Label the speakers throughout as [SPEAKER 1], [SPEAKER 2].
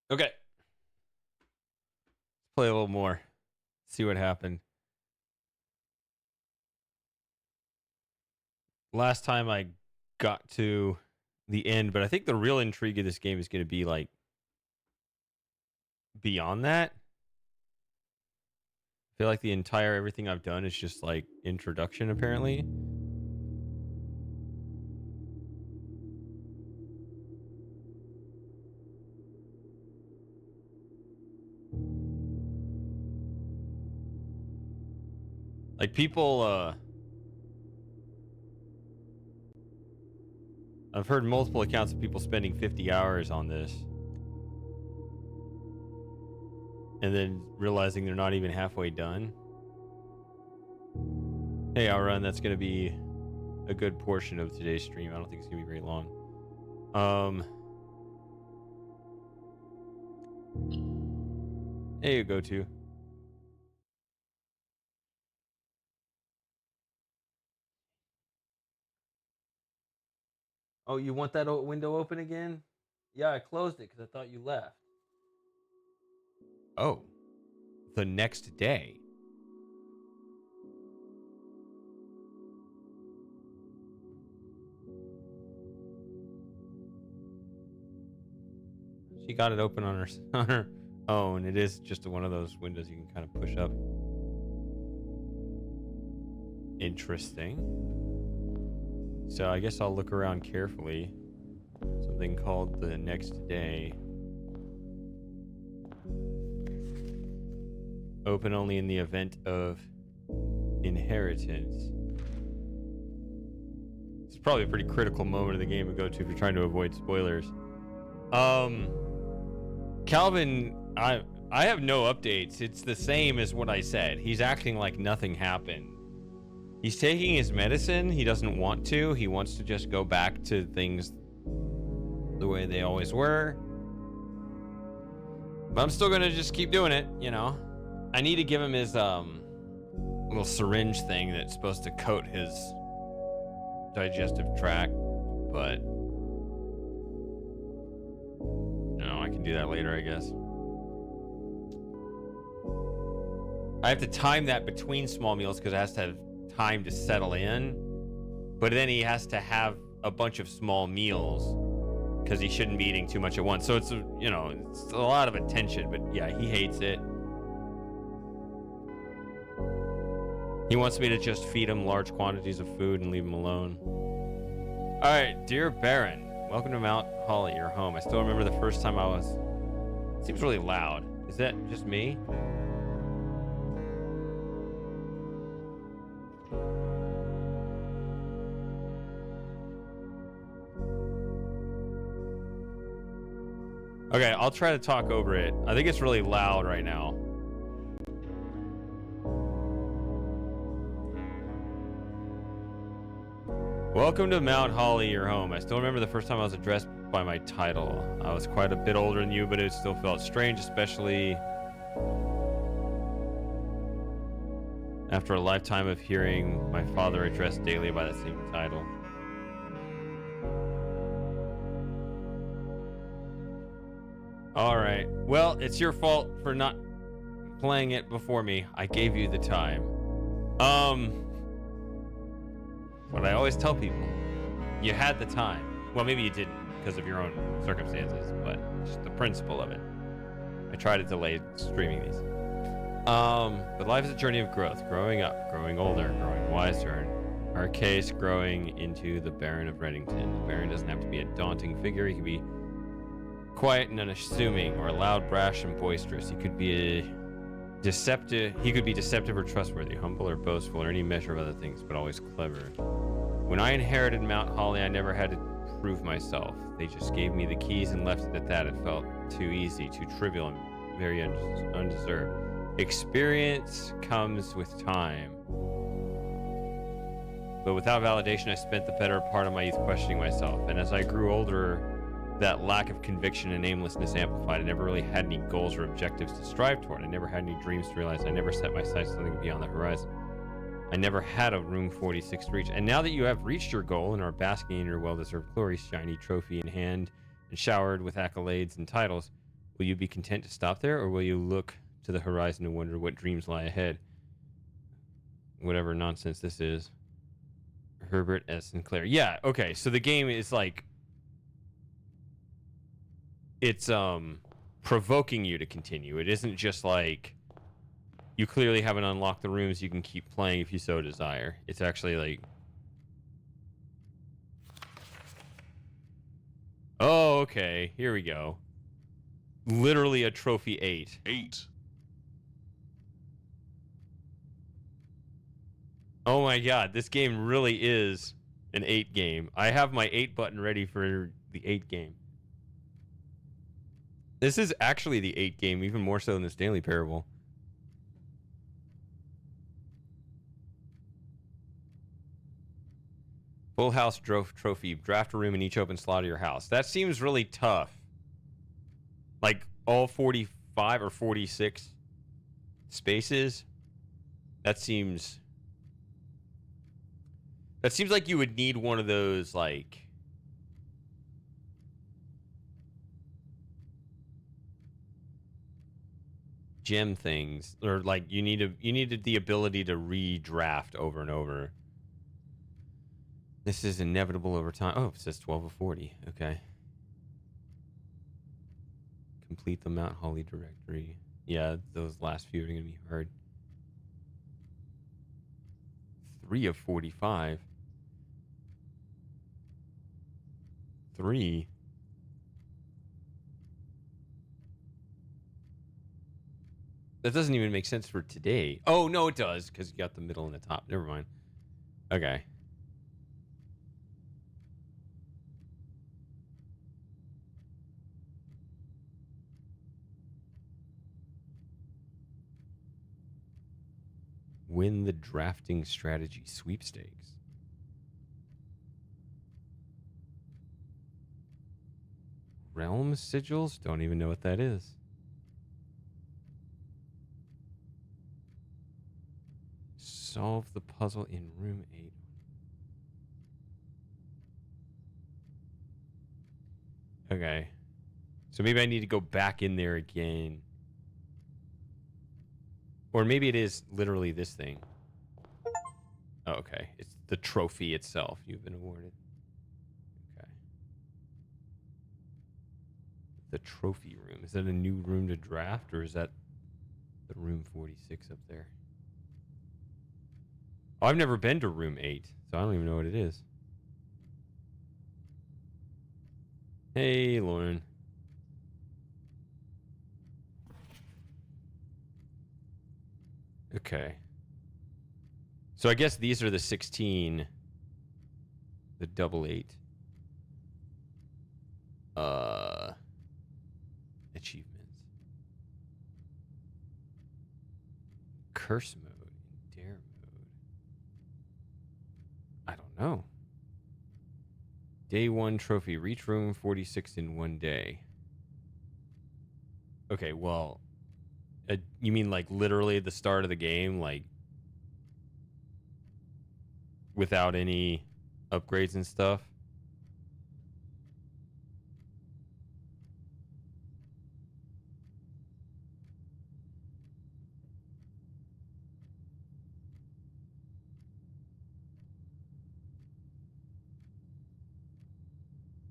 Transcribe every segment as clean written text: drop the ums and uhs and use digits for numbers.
[SPEAKER 1] Okay, let's play a little more. See what happened. Last time I got to the end, but I think the real intrigue of this game is going to be like beyond that. I feel like the entire everything I've done is just like introduction, apparently. Like people, I've heard multiple accounts of people spending 50 hours on this and then realizing they're not even halfway done. Hey, Outrun, that's going to be a good portion of today's stream. I don't think it's going to be very long. There you go, too. Oh, you want that window open again? Yeah, I closed it because I thought you left. Oh, the next day. She got it open on her own. It is just one of those windows you can kind of push up. Interesting. So I guess I'll look around carefully. Something called the next day. Open only in the event of inheritance. It's probably a pretty critical moment of the game to go to if you're trying to avoid spoilers. Calvin, I have no updates. It's the same as what I said. He's acting like nothing happened. He's taking his medicine. He doesn't want to. He wants to just go back to things the way they always were. But I'm still gonna just keep doing it, you know. I need to give him his little syringe thing that's supposed to coat his digestive tract, but no, I can do that later, I guess. I have to time that between small meals because it has to have time to settle in, but then he has to have a bunch of small meals because he shouldn't be eating too much at once. So it's it's a lot of attention, but yeah, he hates it. He wants me to just feed him large quantities of food and leave him alone. All right, dear Baron, welcome to Mount Holly, your home. I still remember the first time I was... It seems really loud. Is that just me? Okay, I'll try to talk over it. I think it's really loud right now. Welcome to Mount Holly, your home. I still remember the first time I was addressed by my title. I was quite a bit older than you, but it still felt strange, especially after a lifetime of hearing my father addressed daily by the same title. All right. Well, it's your fault for not playing it before me. I gave you the time. What I always tell people, you had the time. Well, maybe you didn't because of your own circumstances, but just the principle of it. I try to delay streaming these. But life is a journey of growth, growing up, growing older, growing wiser. In our case, growing into the Baron of Reddington. The Baron doesn't have to be a daunting figure. He can be quiet and unassuming, or loud, brash, and boisterous. He could be deceptive or trustworthy, humble or boastful, or any measure of other things, but always clever. When I inherited Mount Holly, I never had to prove myself. They just gave me the keys and left it at that. It felt too easy, too trivial, and very undeserved. Experience comes with time. But without validation, I spent the better part of my youth questioning myself. And as I grew older, that lack of conviction and aimlessness amplified. I never really had any goals or objectives to strive toward. I never had any dreams to realize. I never set my sights on something beyond the horizon. I never had a Room 46 to reach. And now that you have reached your goal and are basking in your well-deserved glory, shiny trophy in hand, and showered with accolades and titles, Will you be content to stop there, or will you look to the horizon and wonder what dreams lie ahead? Whatever nonsense this is. Herbert S. Sinclair. Yeah, okay, so the game is like... It's, provoking you to continue. It isn't just like... You clearly haven't unlocked the rooms, you can keep playing if you so desire. It's actually like... Oh, okay, here we go. Literally a trophy 8.
[SPEAKER 2] 8.
[SPEAKER 1] Oh my god, this game really is an 8 game. I have my 8 button ready for the 8 game. This is actually the 8 game, even more so than the Stanley Parable. Full house trophy. Draft a room in each open slot of your house. That seems really tough. Like all 45 or 46 spaces. That seems like you would need one of those like gem things, or like you needed the ability to redraft over and over. This is inevitable over time. Oh, it says 12 of 40. Okay. Complete the Mount Holly directory. Yeah, those last few are going to be hard. 3 of 45. 3. That doesn't even make sense for today. Oh, no, it does, because you got the middle and the top. Never mind. Okay. Win the drafting strategy sweepstakes. Realm sigils? Don't even know what that is. Solve the puzzle in room 8. Okay. So maybe I need to go back in there again. Or maybe it is literally this thing. Oh, okay. It's the trophy itself you've been awarded. Okay. The trophy room. Is that a new room to draft, or is that the room 46 up there? Oh, I've never been to room 8, so I don't even know what it is. Hey, Lauren. Okay. So I guess these are the 16. The double 8. Achievements. Curse mode. Dare mode. I don't know. Day 1 trophy. Reach room 46 in 1 day. Okay, well... you mean like literally at the start of the game, like without any upgrades and stuff?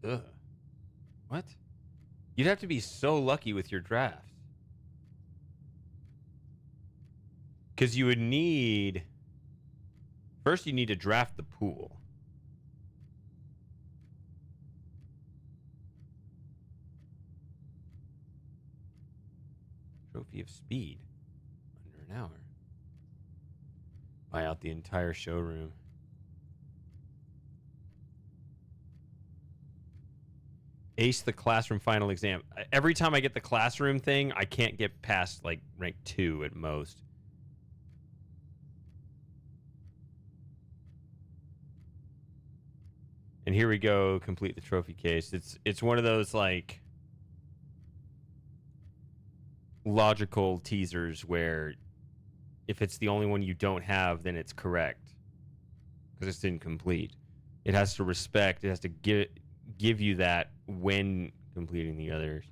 [SPEAKER 1] Ugh. What? You'd have to be so lucky with your drafts. Because you would need... First, you need to draft the pool. Trophy of speed. Under an hour. Buy out the entire showroom. Ace the classroom final exam. Every time I get the classroom thing, I can't get past like rank 2 at most. And here we go, complete the trophy case. It's one of those like logical teasers where if it's the only one you don't have, then it's correct because it's incomplete. It has to respect. It has to give you that when completing the others.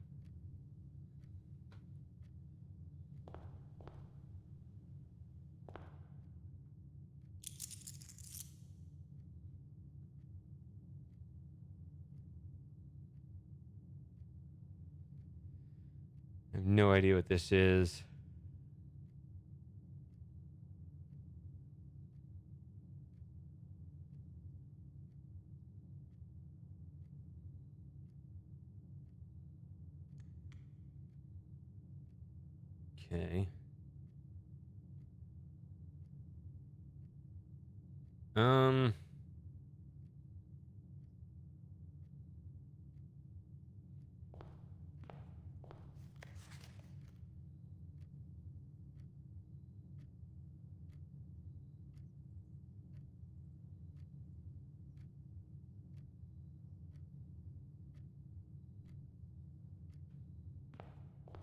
[SPEAKER 1] I have no idea what this is. Okay. Um.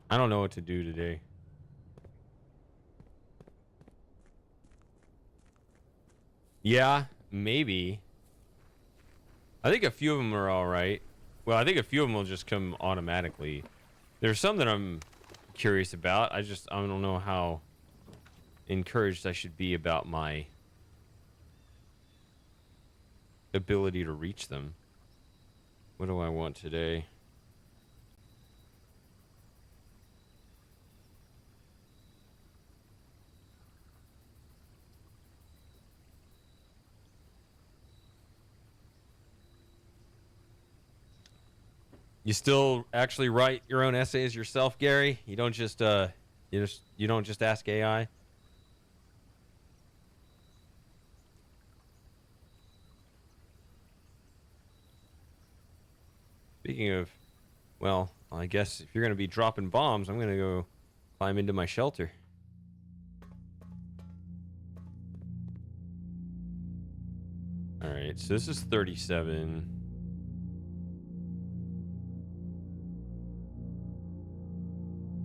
[SPEAKER 1] I don't know what to do today. Yeah, maybe. I think a few of them are all right. Well, I think a few of them will just come automatically. There's some that I'm curious about. I don't know how encouraged I should be about my ability to reach them. What do I want today? You still actually write your own essays yourself, Gary? You don't just you don't just ask AI? Speaking of, well, I guess if you're going to be dropping bombs, I'm going to go climb into my shelter. All right, so this is 37.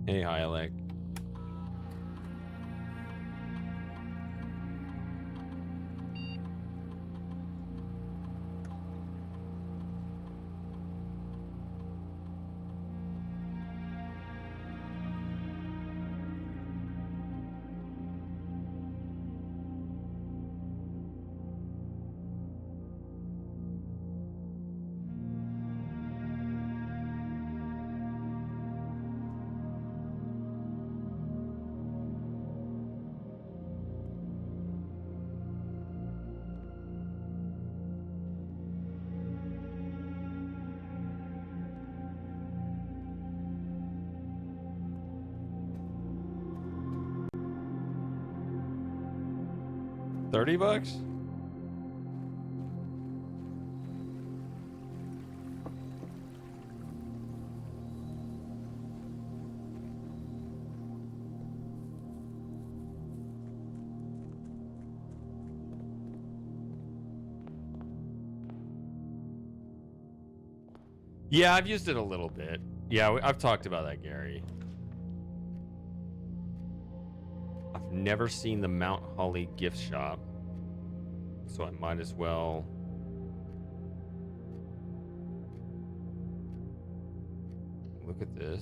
[SPEAKER 1] Hey, Hyalek. $30? Yeah, I've used it a little bit. Yeah, I've talked about that, Gary. I've never seen the Mount Holly gift shop, so I might as well. Look at this.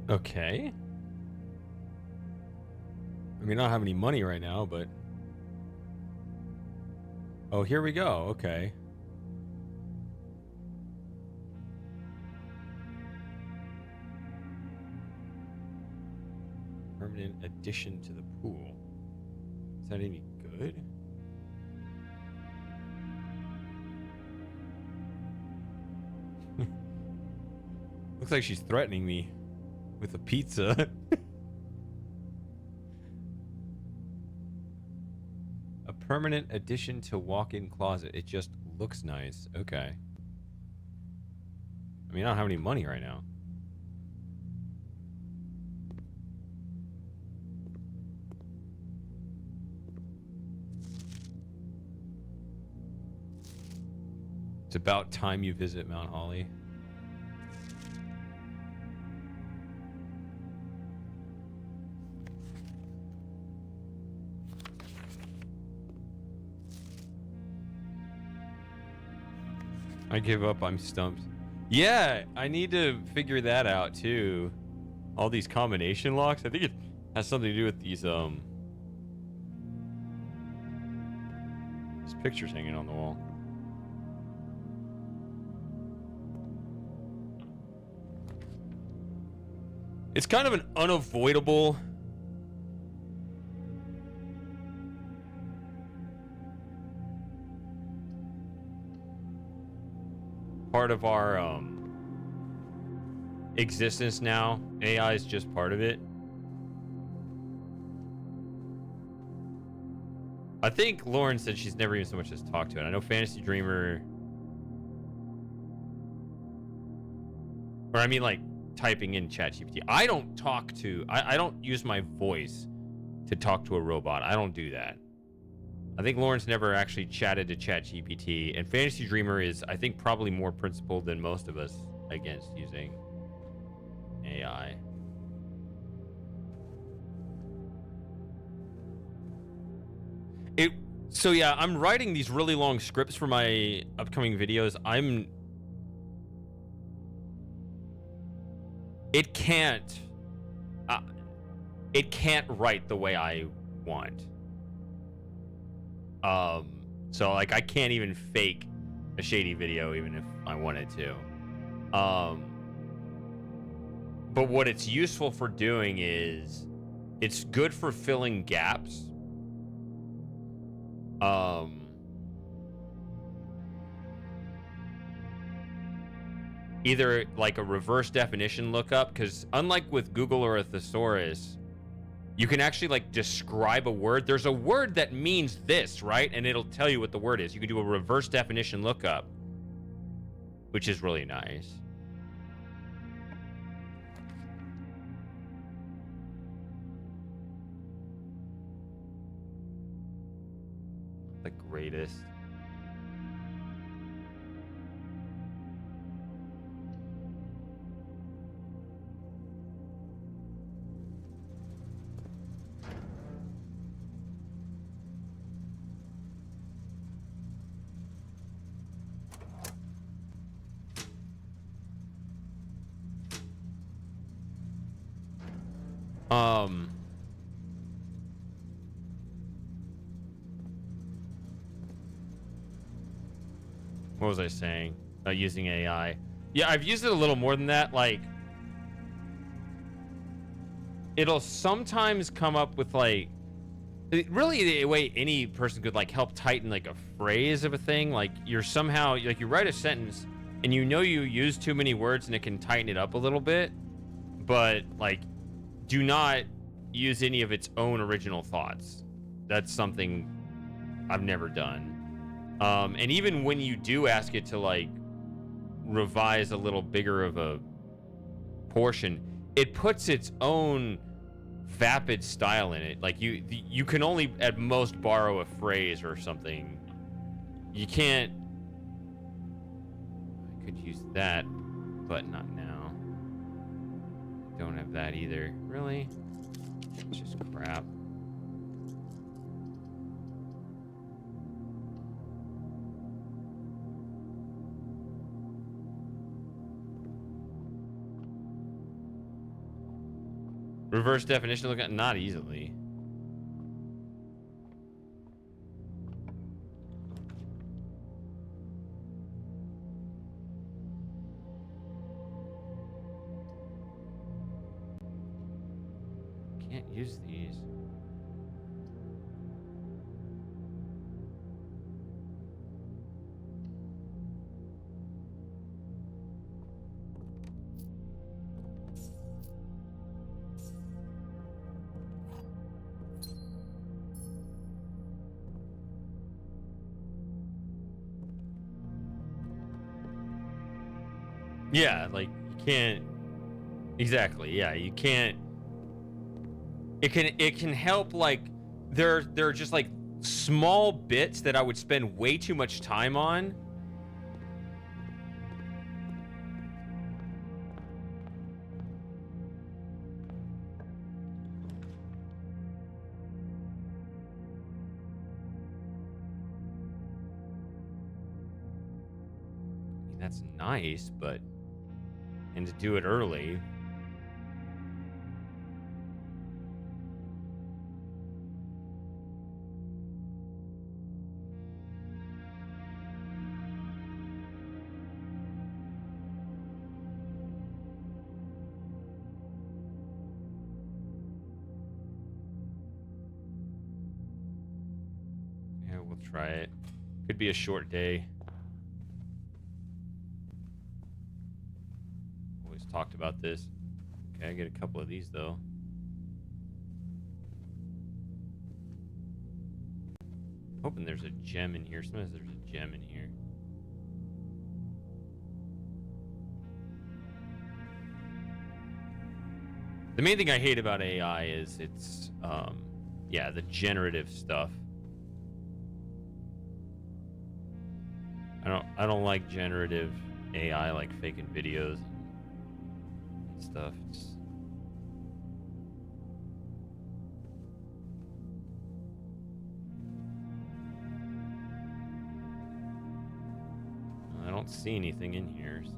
[SPEAKER 1] Okay. I mean, I don't have any money right now, but... Oh, here we go. Okay. Permanent addition to the pool. Is that any good? Looks like she's threatening me with a pizza. A permanent addition to walk-in closet. It just looks nice. Okay. I mean, I don't have any money right now. It's about time you visit Mount Holly. I give up. I'm stumped. Yeah, I need to figure that out too. All these combination locks. I think it has something to do with these pictures hanging on the wall. It's kind of an unavoidable part of our existence now. AI is just part of it. I think Lauren said she's never even so much as talked to it. I know Fantasy Dreamer, or I mean like typing in ChatGPT. I don't talk to, I don't use my voice to talk to a robot. I don't do that. I think Lauren's never actually chatted to ChatGPT, and Fantasy Dreamer is, I think, probably more principled than most of us against using AI. So yeah, I'm writing these really long scripts for my upcoming videos. It can't write the way I want. So like I can't even fake a shady video even if I wanted to. But what it's useful for doing is it's good for filling gaps. Either like a reverse definition lookup, because unlike with Google or a thesaurus, you can actually like describe a word. There's a word that means this, right? And it'll tell you what the word is. You can do a reverse definition lookup, which is really nice. The greatest. What was I saying? Using AI. Yeah, I've used it a little more than that. Like, it'll sometimes come up with like, really the way any person could like help tighten like a phrase of a thing. Like you're somehow, like you write a sentence and you know you use too many words and it can tighten it up a little bit, but like do not use any of its own original thoughts. That's something I've never done. And even when you do ask it to like revise a little bigger of a portion, it puts its own vapid style in it. Like you can only at most borrow a phrase or something. You can't. I could use that, but not now. Don't have that either. Really? It's just crap. Reverse definition, look at not easily. Can't use these. Yeah, like you can't exactly. Yeah, you can't. It can help. Like there are just like small bits that I would spend way too much time on That's nice, but and to do it early. Yeah, we'll try it. Could be a short day. Always talked about this. Okay, I get a couple of these though. Hoping there's a gem in here. Sometimes there's a gem in here. The main thing I hate about AI is it's, yeah, the generative stuff. I don't like generative AI, like faking videos and stuff. I don't see anything in here, so.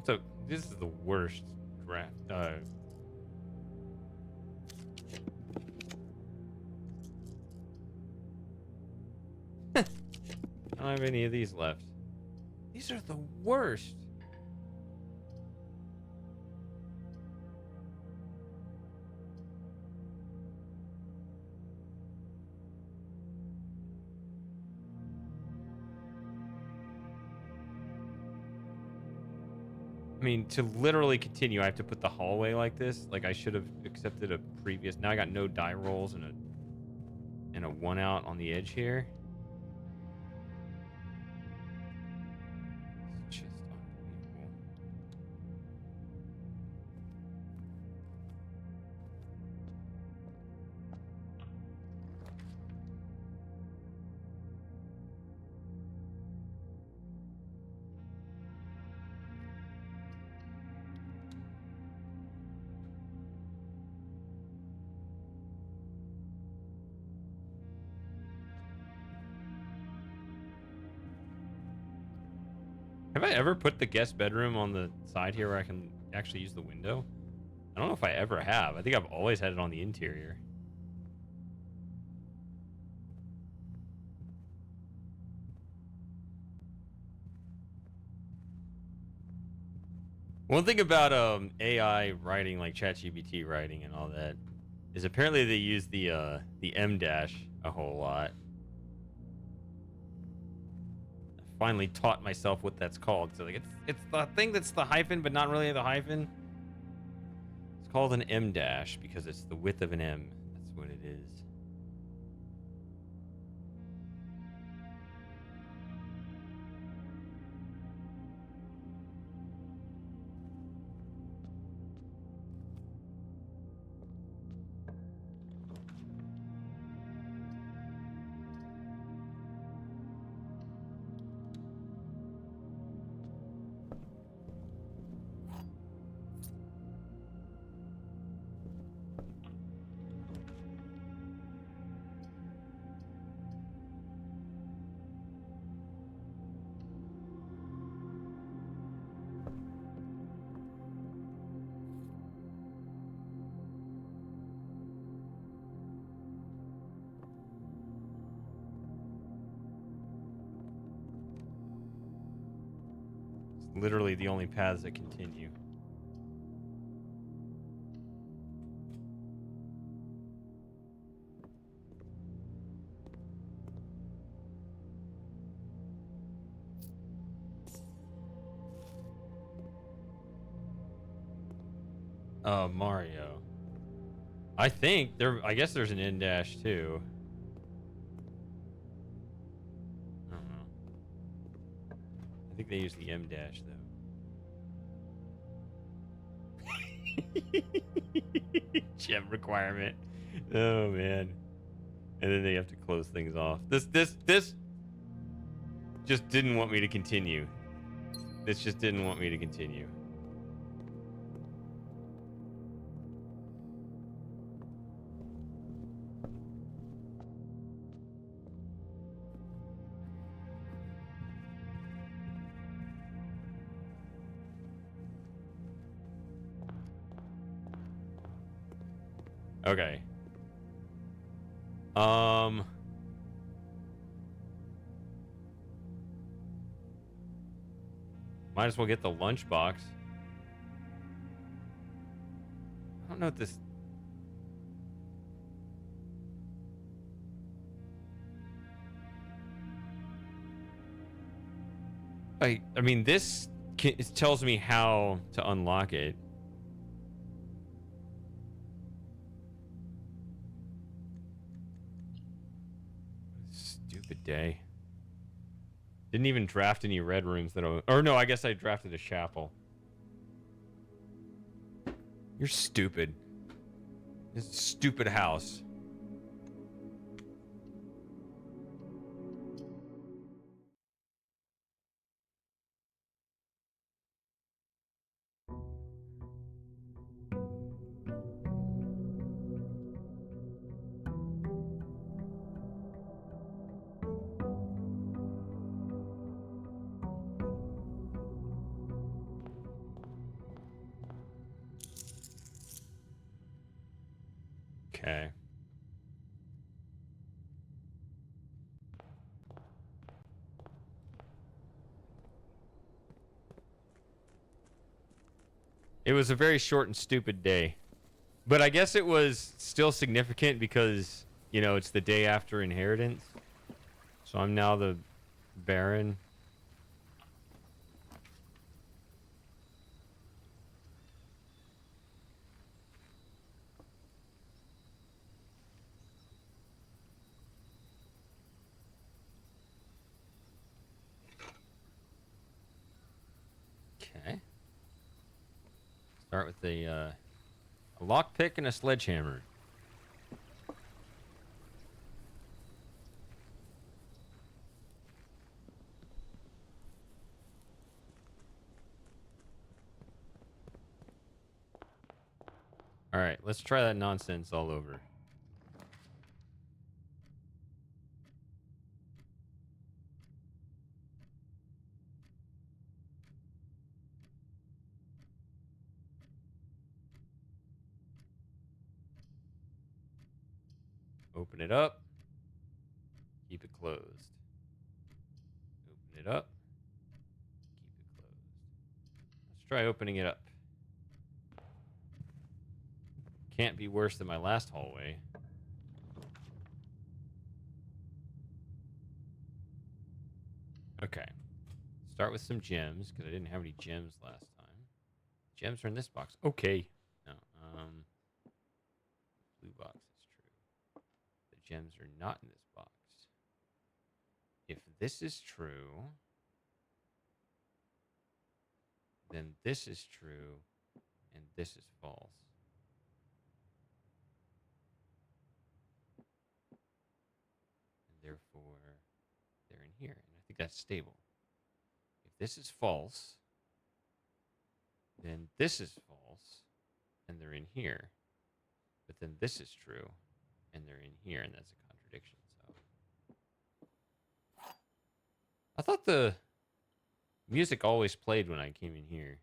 [SPEAKER 1] So this is the worst draft. I don't have any of these left. These are the worst. I mean, to literally continue, I have to put the hallway like this. Like I should have accepted a previous. Now I got no die rolls and a 1 out on the edge here. It's just unbelievable. Have I ever put the guest bedroom on the side here where I can actually use the window? I don't know if I ever have. I think I've always had it on the interior. One thing about AI writing, like ChatGPT writing and all that, is apparently they use the M dash a whole lot. I finally taught myself what that's called. So like it's the thing that's the hyphen, but not really the hyphen. It's called an M dash because it's the width of an M. That's what it is. Literally the only paths that continue. Mario. I think there. I guess there's an N dash too. I don't know. I think they use the M dash though. Gem requirement. Oh man. And then they have to close things off. This just didn't want me to continue. This just didn't want me to continue. Okay. Might as well get the lunchbox. I don't know what this. I mean, this it tells me how to unlock it. Stupid day. Didn't even draft any red rooms that I... Or no, I guess I drafted a chapel. You're stupid. This stupid house. Okay. It was a very short and stupid day. But I guess it was still significant because, you know, it's the day after inheritance. So I'm now the Baron. Okay. Start with a lockpick and a sledgehammer. All right, let's try that nonsense all over. Open it up. Keep it closed. Open it up. Keep it closed. Let's try opening it up. Can't be worse than my last hallway. Okay. Start with some gems, because I didn't have any gems last time. Gems are in this box. Okay. No, blue box is true. The gems are not in this box. If this is true, then this is true, and this is false. And therefore, they're in here. And I think that's stable. If this is false, then this is false, and they're in here. But then this is true, and they're in here, and that's a contradiction. So I thought the music always played when I came in here.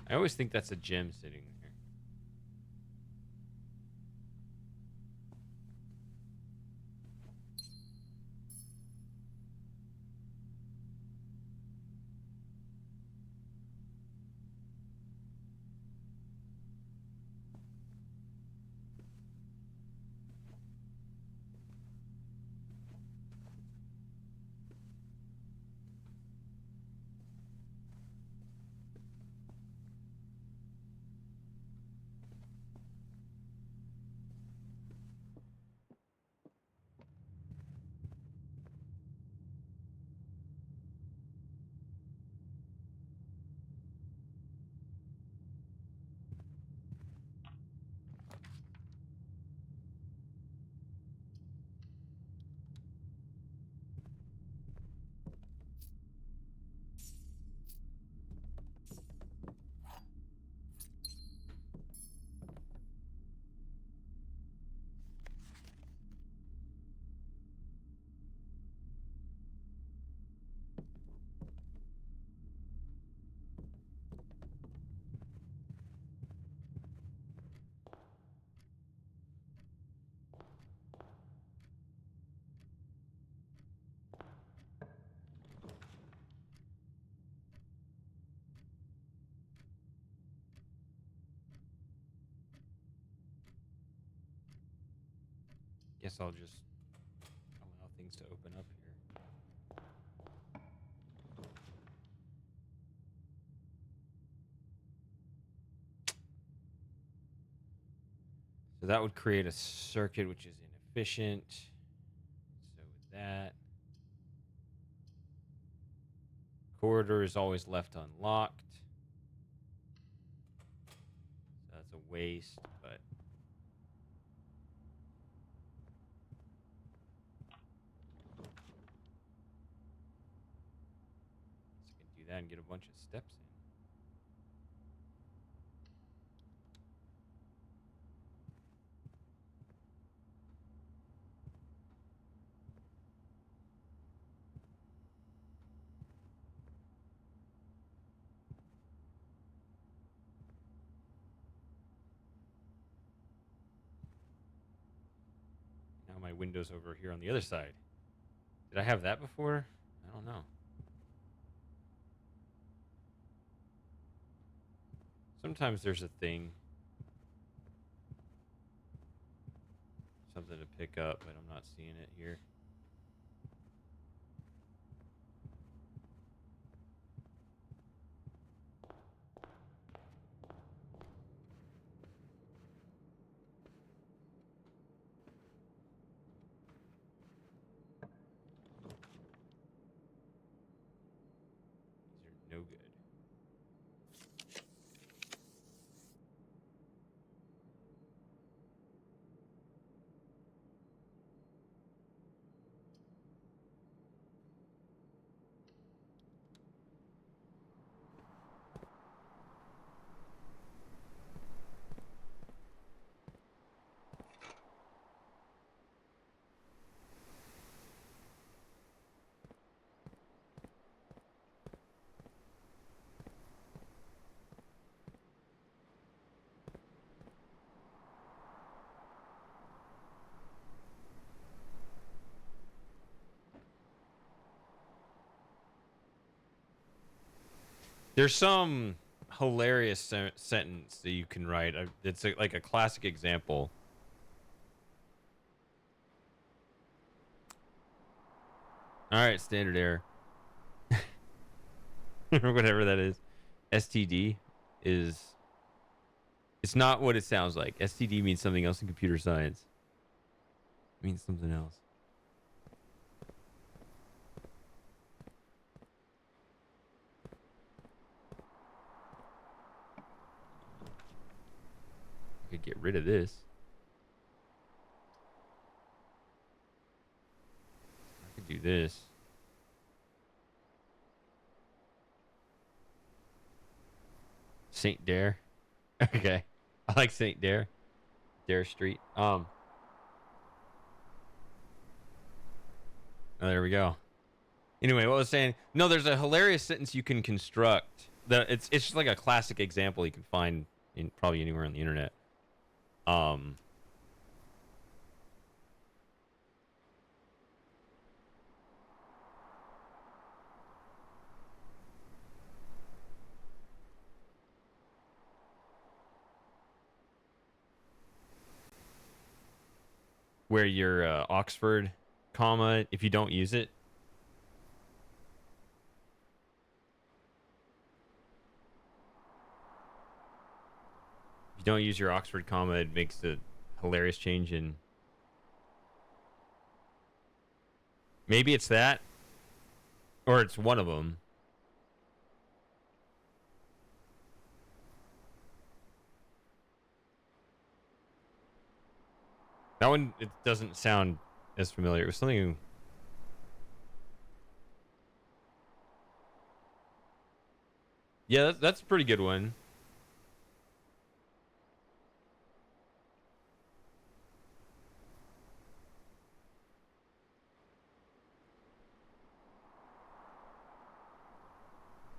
[SPEAKER 1] I always think that's a gem sitting there. Guess I'll just allow things to open up here. So that would create a circuit which is inefficient. So with that, corridor is always left unlocked. So that's a waste, but I can do that and get a bunch of steps in. Now my window's over here on the other side. Did I have that before? I don't know. Sometimes there's a thing. Something to pick up, but I'm not seeing it here. These are no good. There's some hilarious sentence that you can write. It's like a classic example. All right, standard error. Or whatever that is. STD is... It's not what it sounds like. STD means something else in computer science. It means something else. I could get rid of this. I could do this. Saint Dare. Okay. I like Saint Dare. Dare Street. Oh, there we go. Anyway, what I was saying? No, there's a hilarious sentence you can construct. It's just like a classic example you can find in probably anywhere on the internet. Um, where your Oxford comma, if you don't use it, if you don't use your Oxford comma, it makes a hilarious change in. Maybe it's that, or it's one of them. That one, it doesn't sound as familiar. It was something. Yeah, that's a pretty good one.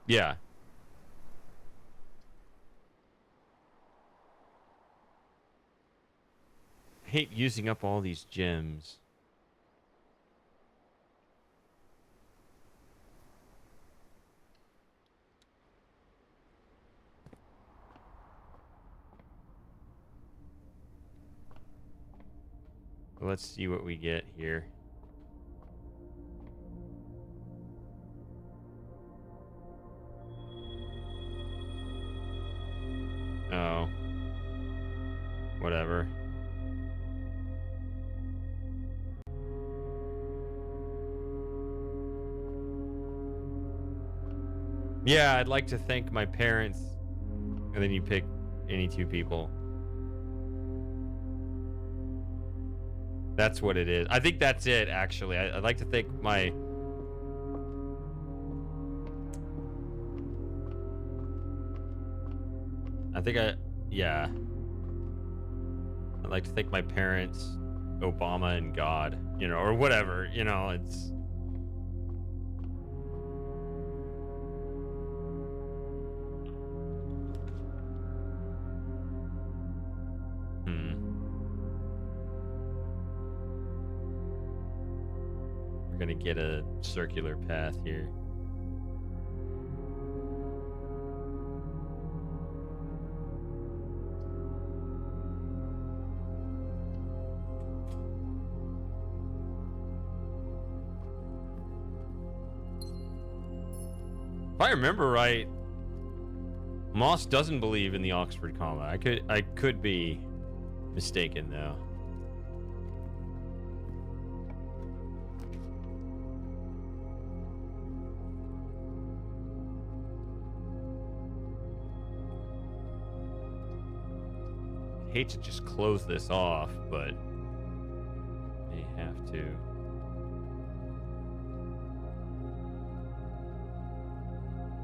[SPEAKER 1] Yeah. I hate using up all these gems. Let's see what we get here. Oh. Whatever. Yeah, I'd like to thank my parents. And then you pick any two people. That's what it is. I think that's it, actually. I'd like to thank my... Yeah. I'd like to thank my parents, Obama, and God, you know, or whatever, you know, it's... We're gonna get a circular path here. If I remember right, Moss doesn't believe in the Oxford comma. I could be mistaken though. I hate to just close this off, but may have to.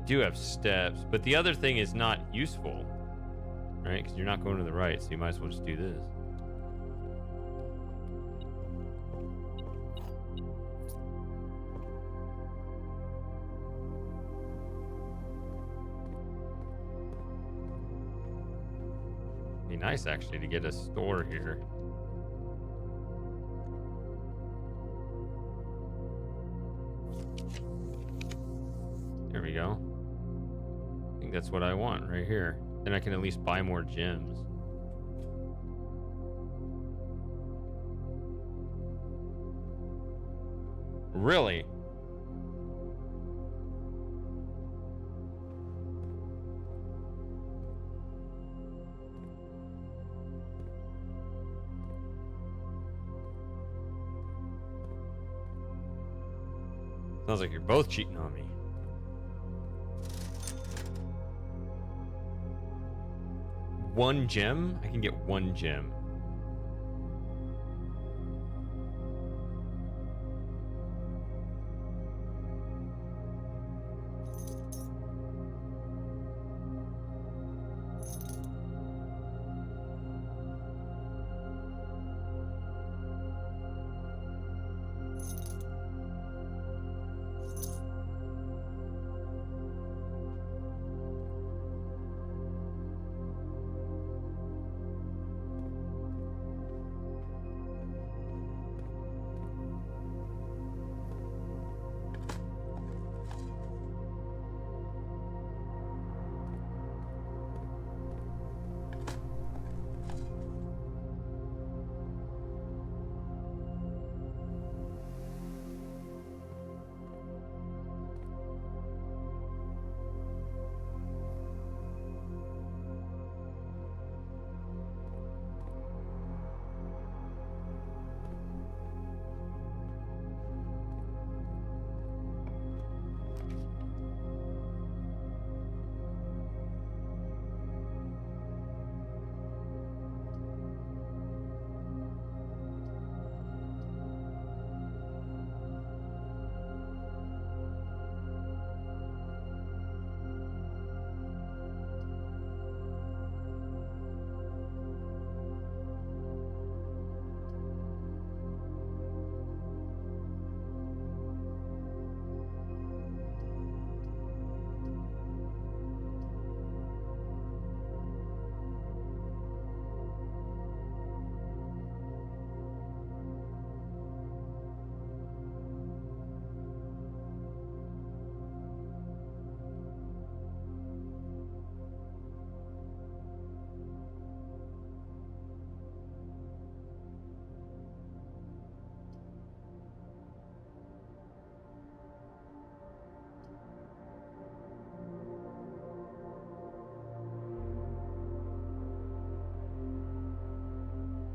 [SPEAKER 1] Do have steps, but the other thing is not useful, right? Because you're not going to the right, so you might as well just do this. Be nice actually to get a store here. There we go. I think that's what I want right here. Then I can at least buy more gems. Really? Sounds like you're both cheating on me. One gem? I can get one gem.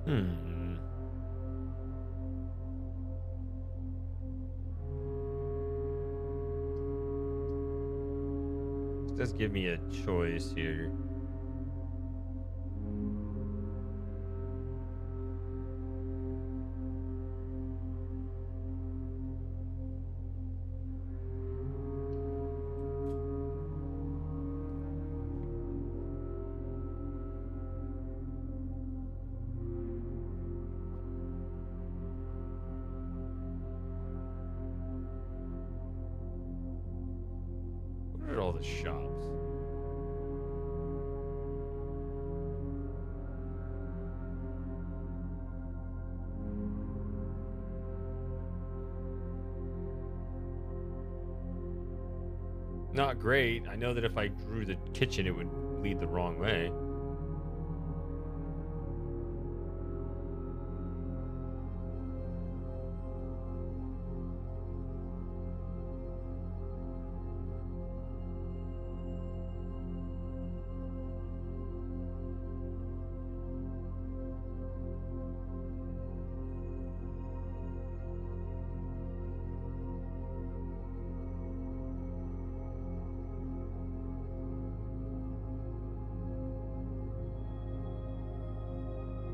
[SPEAKER 1] Hmm. This does give me a choice here. What are all the shops? Not great. I know that if I drew the kitchen, it would lead the wrong way.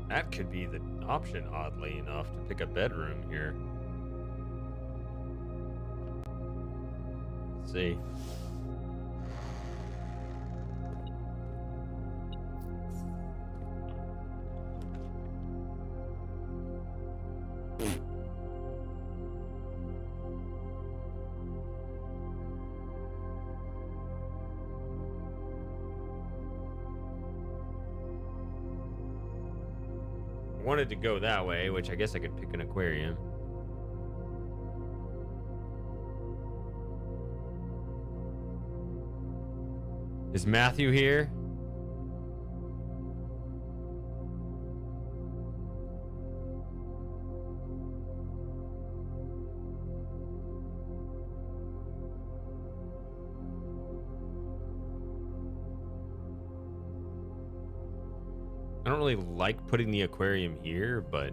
[SPEAKER 1] That could be the option, oddly enough, to pick a bedroom here. Let's see. I wanted to go that way, which I guess I could pick an aquarium. Is Matthew here? I don't really like putting the aquarium here, but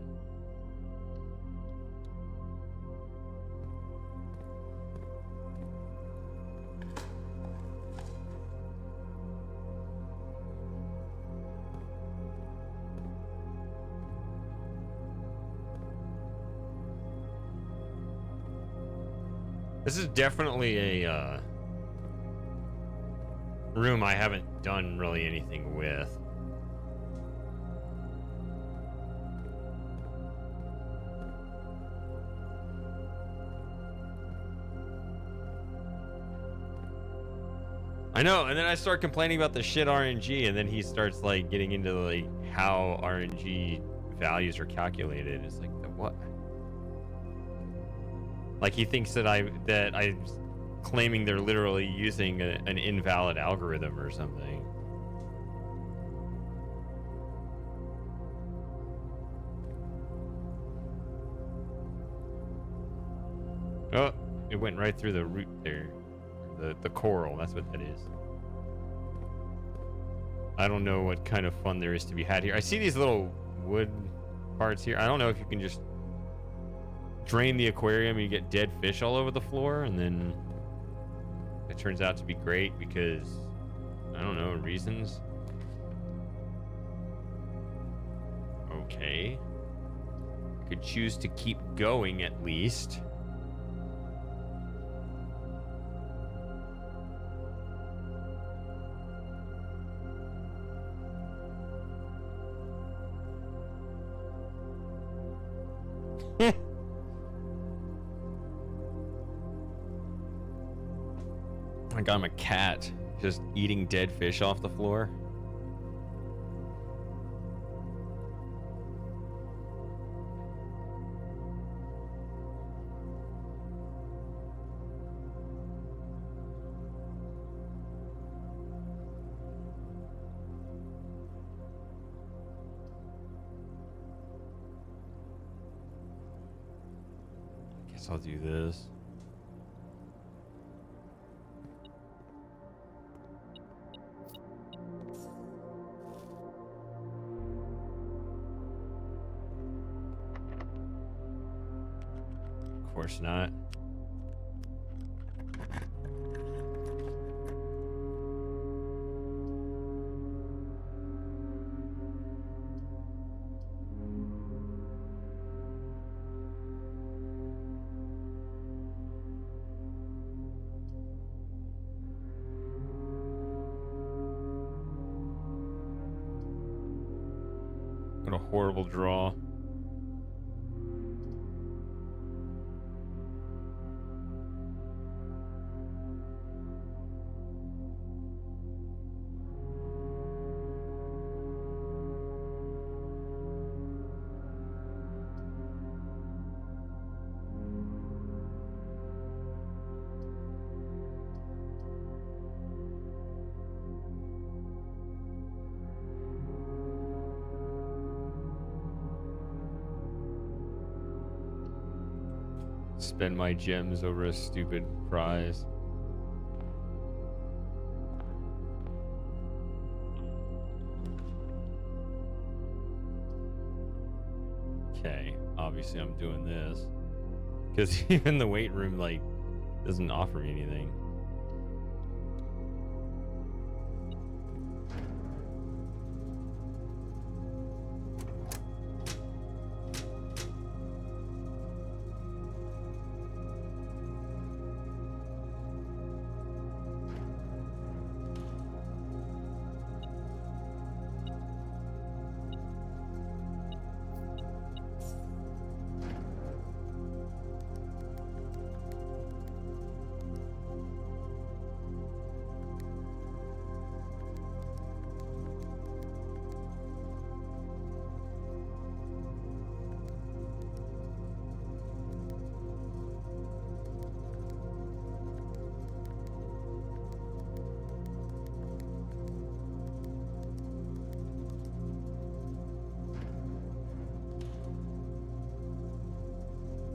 [SPEAKER 1] this is definitely a room I haven't done really anything with. I know, and then I start complaining about the shit RNG, and then he starts like getting into like how RNG values are calculated. It's like the what? Like he thinks that I'm claiming they're literally using an invalid algorithm or something. Oh, it went right through the root there. The coral, that's what that is. I don't know what kind of fun there is to be had here. I see these little wood parts here. I don't know if you can just drain the aquarium and you get dead fish all over the floor, and then it turns out to be great because, I don't know, reasons. Okay. Could choose to keep going at least. My God, I'm a cat just eating dead fish off the floor. Guess I'll do this. course not. What a horrible draw. Spend my gems over a stupid prize. Okay, obviously I'm doing this because even the weight room like doesn't offer me anything.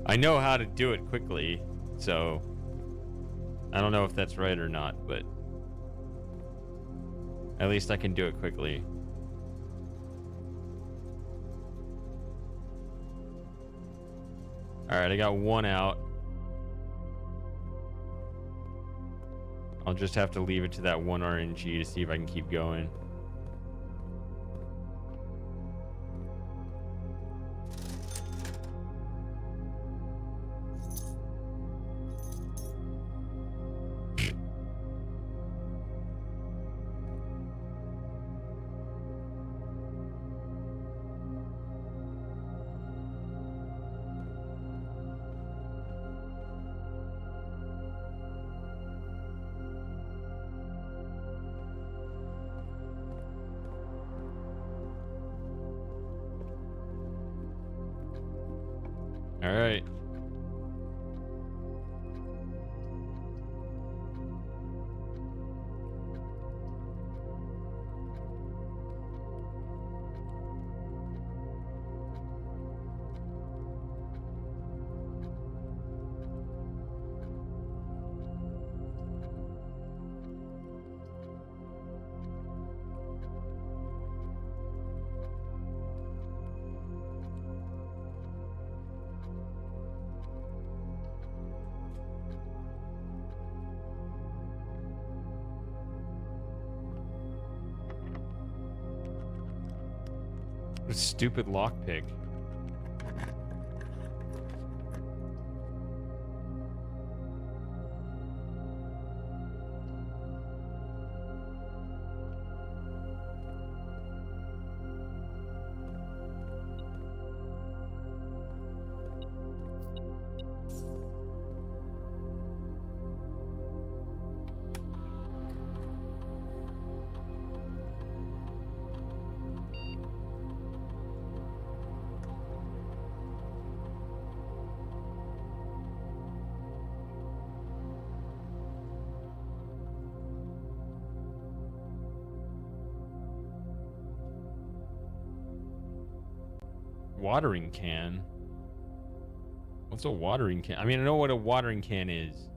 [SPEAKER 1] I know how to do it quickly, so I don't know if that's right or not, but at least I can do it quickly. All right, I got one out. I'll just have to leave it to that one RNG to see if I can keep going. All right. What a stupid lockpick. Watering can? What's a watering can? I mean, I know what a watering can is.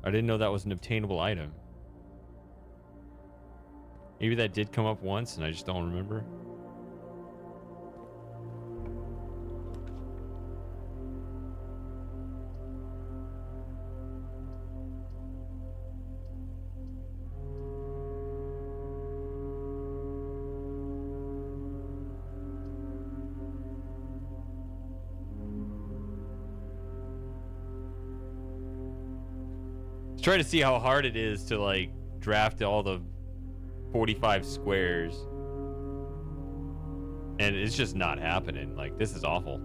[SPEAKER 1] I didn't know that was an obtainable item. Maybe that did come up once and I just don't remember. Trying to see how hard it is to like draft all the 45 squares. And it's just not happening. Like, this is awful.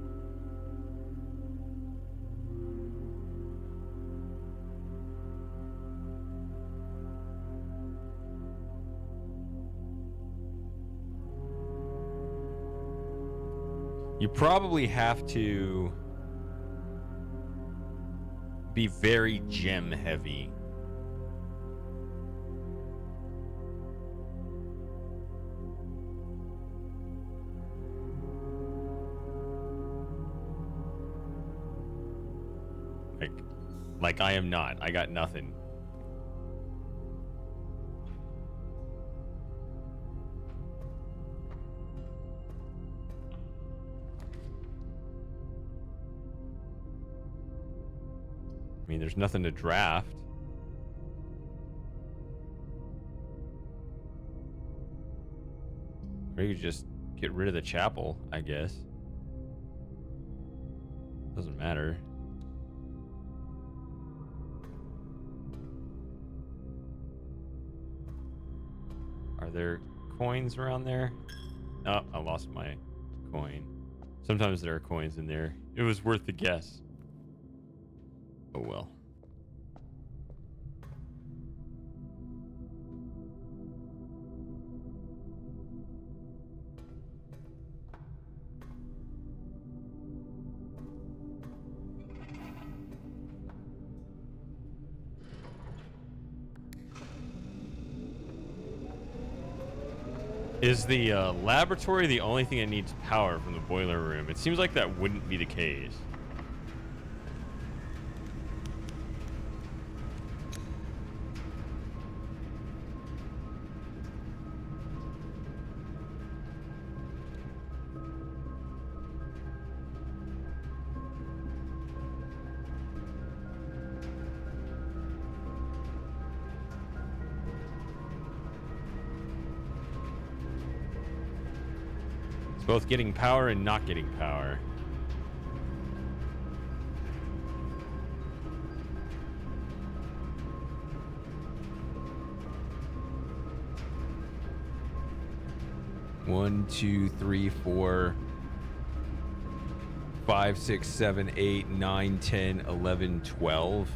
[SPEAKER 1] You probably have to be very gem heavy. Like I am not. I got nothing. I mean, there's nothing to draft. Or you could just get rid of the chapel, I guess. Doesn't matter. Are there coins around there? Oh, I lost my coin. Sometimes there are coins in there. It was worth the guess. Oh well. Is the laboratory the only thing that needs power from the boiler room? It seems like that wouldn't be the case. Both getting power and not getting power. One, two, three, 4, 5, 6, 7, 8, 9, 10, 11, 12.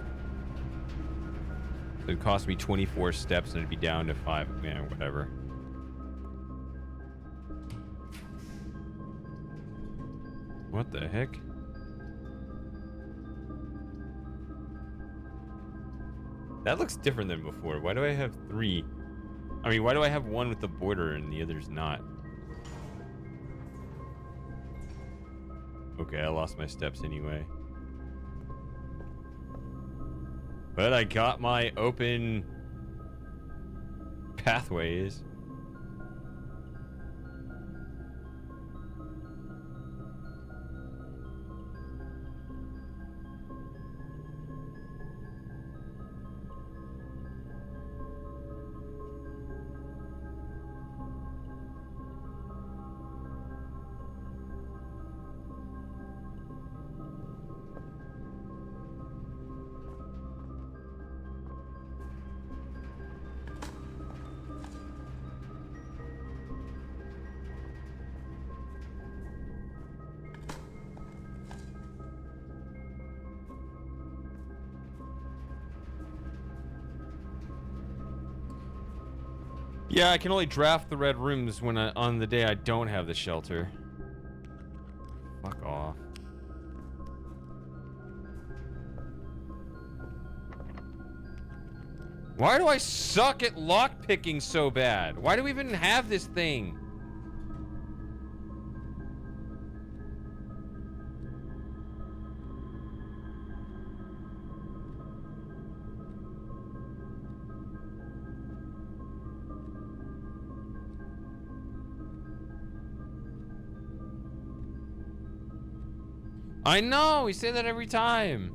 [SPEAKER 1] So it'd cost me 24 steps and it'd be down to 5. Yeah, whatever. What the heck? That looks different than before. Why do I have 3? I mean, why do I have 1 with the border and the other's not? Okay, I lost my steps anyway. But I got my open pathways. Yeah, I can only draft the red rooms when on the day I don't have the shelter. Fuck off. Why do I suck at lockpicking so bad? Why do we even have this thing? I know, we say that every time.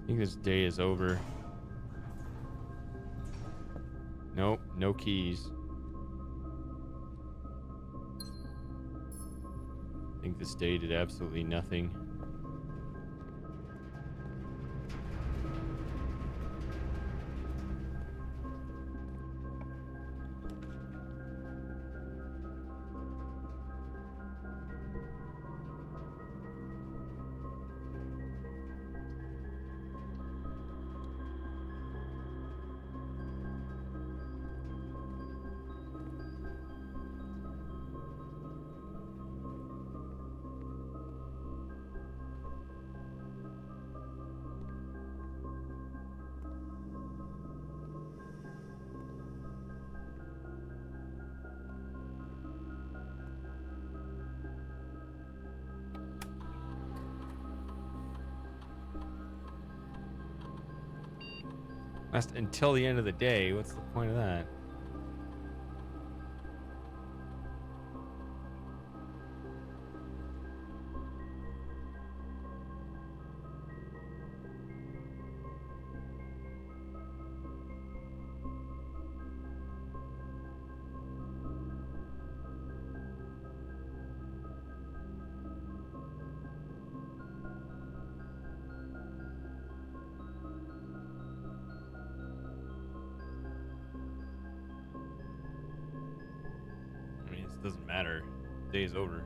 [SPEAKER 1] I think this day is over. No keys. I think this day did absolutely nothing. Last until the end of the day. What's the point of that? I mean, it doesn't matter. The day is over.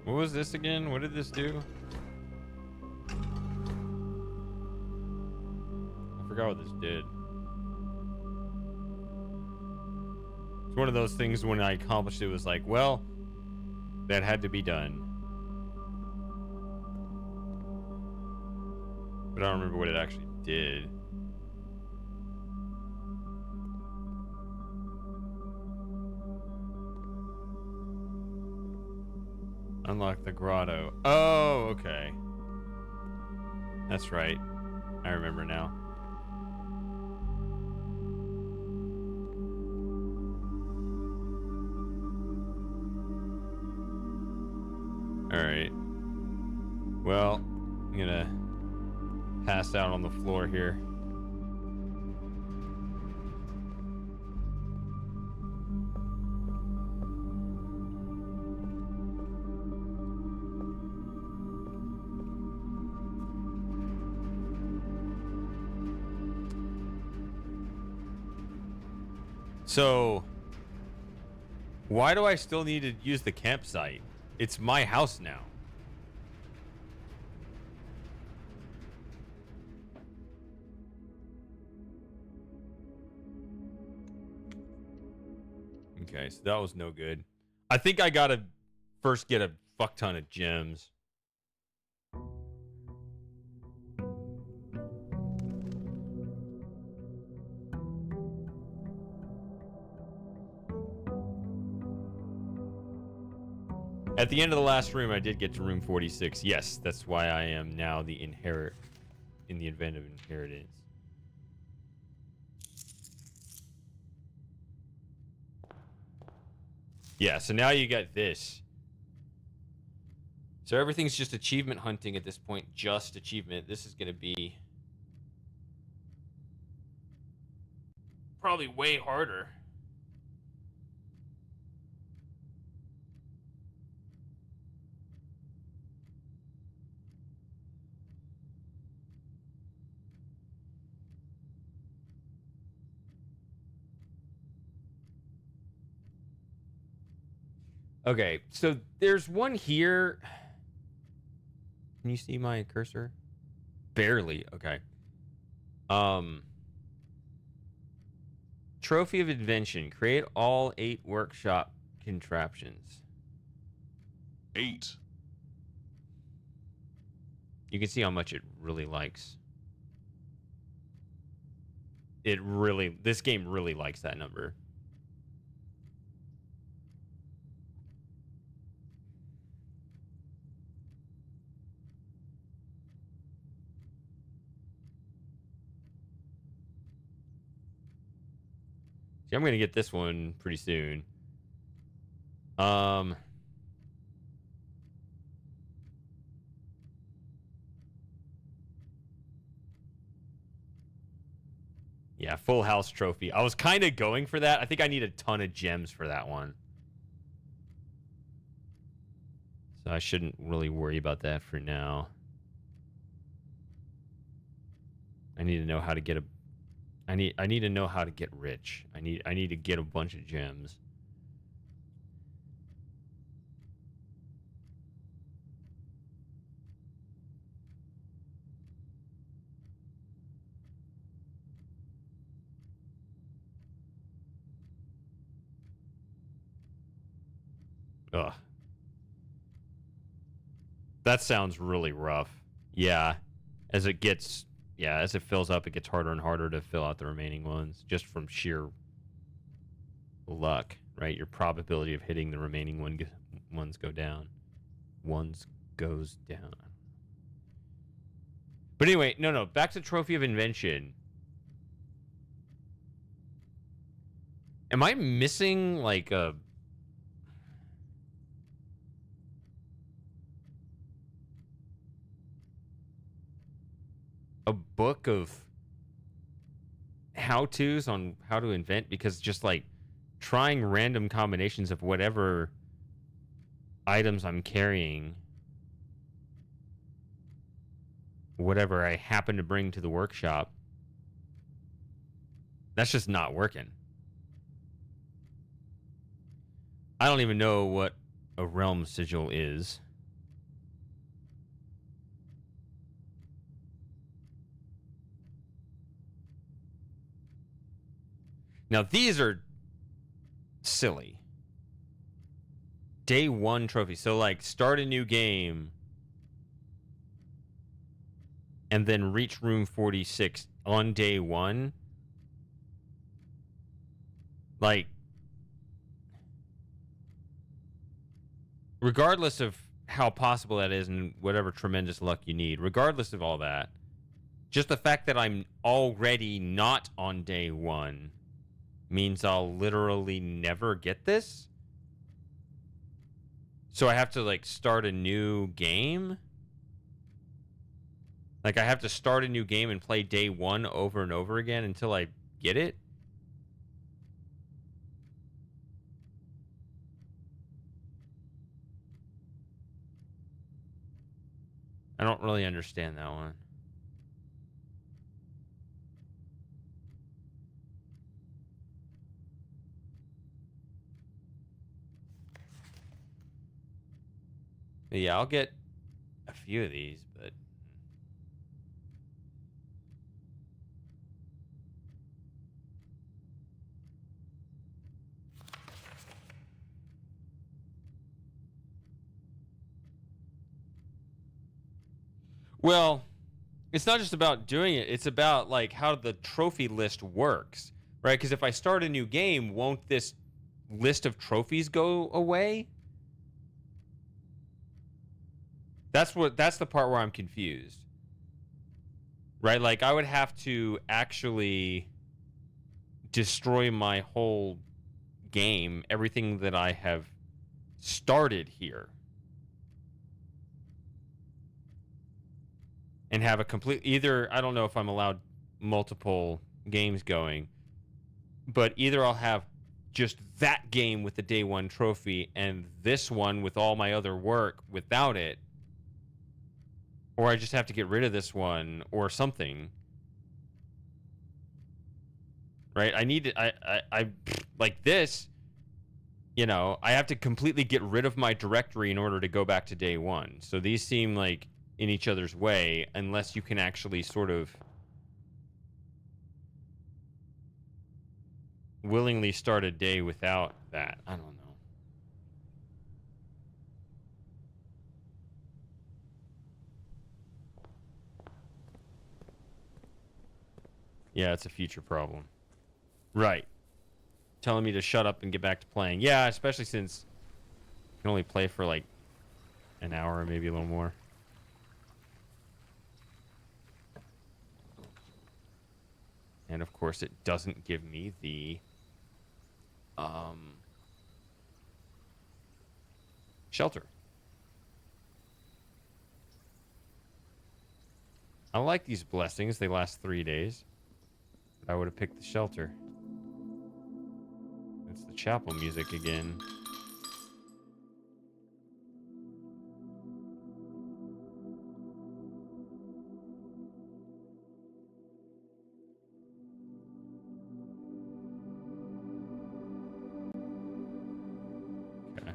[SPEAKER 1] What was this again? What did this do? I forgot what this did. It's one of those things when I accomplished it was like, well, that had to be done. But I don't remember what it actually did. Unlock the grotto. Oh, okay. That's right. I remember now. Alright. Well, I'm gonna pass out on the floor here. So, why do I still need to use the campsite? It's my house now. Okay, so that was no good. I think I gotta first get a fuck ton of gems. At the end of the last room, I did get to room 46. Yes, that's why I am now the inherit in the event of inheritance. Yeah, so now you got this. So everything's just achievement hunting at this point, just achievement. This is going to be probably way harder. Okay, so there's one here. Can you see my cursor? Barely. Okay. Trophy of Invention. Create all 8 workshop contraptions.
[SPEAKER 2] 8.
[SPEAKER 1] You can see how much it really likes. This game really likes that number. See, I'm gonna get this one pretty soon. Yeah, full house trophy. I was kind of going for that. I think I need a ton of gems for that one. So I shouldn't really worry about that for now. I need to know how to get a I need to know how to get rich. I need to get a bunch of gems. Ugh. That sounds really rough. Yeah. As it gets as it fills up, it gets harder and harder to fill out the remaining ones just from sheer luck, right? Your probability of hitting the remaining ones go down. Ones goes down. But anyway, no. Back to Trophy of Invention. Am I missing like a book of how-tos on how to invent? Because just like trying random combinations of whatever items I'm carrying, whatever I happen to bring to the workshop, that's just not working. I don't even know what a realm sigil is. Now these are silly. Day 1 trophy. So like start a new game and then reach room 46 on day 1. Like, regardless of how possible that is and whatever tremendous luck you need, regardless of all that, just the fact that I'm already not on day 1 means I'll literally never get this. So I have to like start a new game. Like I have to start a new game and play day 1 over and over again until I get it. I don't really understand that one. But yeah, I'll get a few of these, but well, it's not just about doing it. It's about like how the trophy list works, right? Because if I start a new game, won't this list of trophies go away? That's the part where I'm confused. Right? Like I would have to actually destroy my whole game, everything that I have started here. And have a complete either I don't know if I'm allowed multiple games going, but either I'll have just that game with the day 1 trophy and this one with all my other work without it, or I just have to get rid of this one or something. Right? I need to, I like this, you know, I have to completely get rid of my directory in order to go back to day 1. So these seem like in each other's way unless you can actually sort of willingly start a day without that. I don't know. Yeah, it's a future problem. Right. Telling me to shut up and get back to playing. Yeah, especially since I can only play for like an hour or maybe a little more. And of course, it doesn't give me the Um, Shelter. I like these blessings. They last 3 days. But I would have picked the shelter. It's the chapel music again. Okay.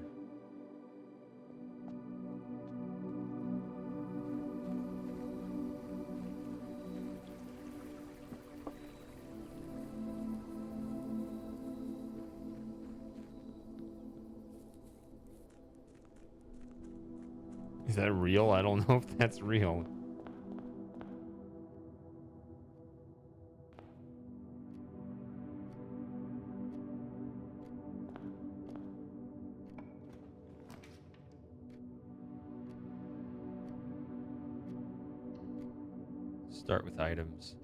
[SPEAKER 1] Is that real? I don't know if that's real. Start with items.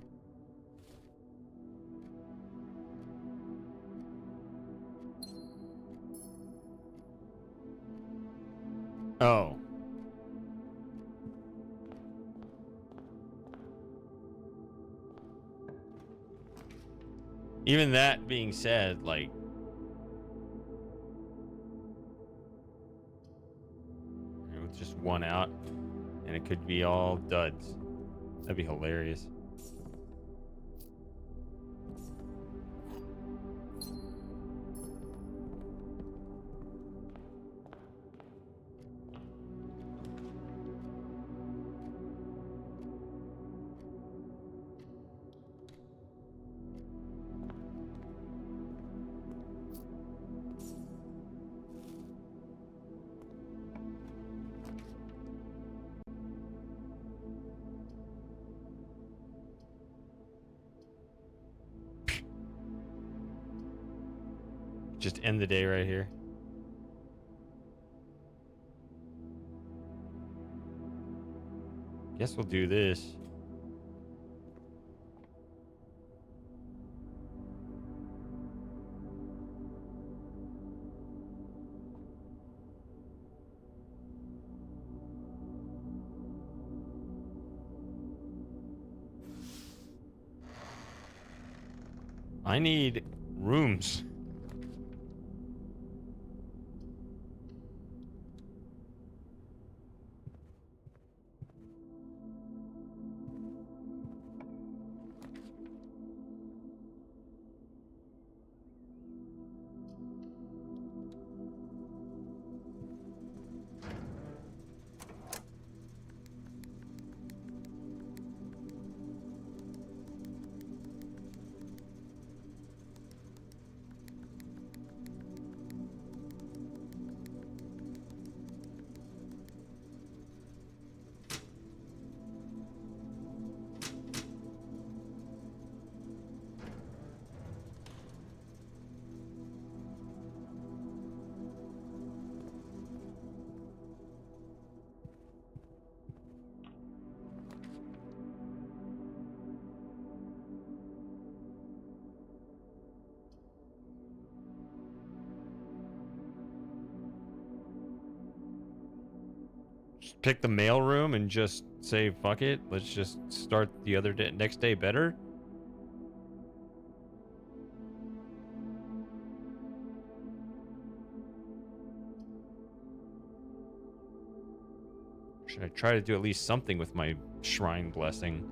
[SPEAKER 1] Oh. Even that being said, like, with just one out, and it could be all duds. That'd be hilarious. Just end the day right here. Guess we'll do this. I need rooms. Just pick the mail room and just say fuck it. Let's just start the other day, next day better. Should I try to do at least something with my shrine blessing?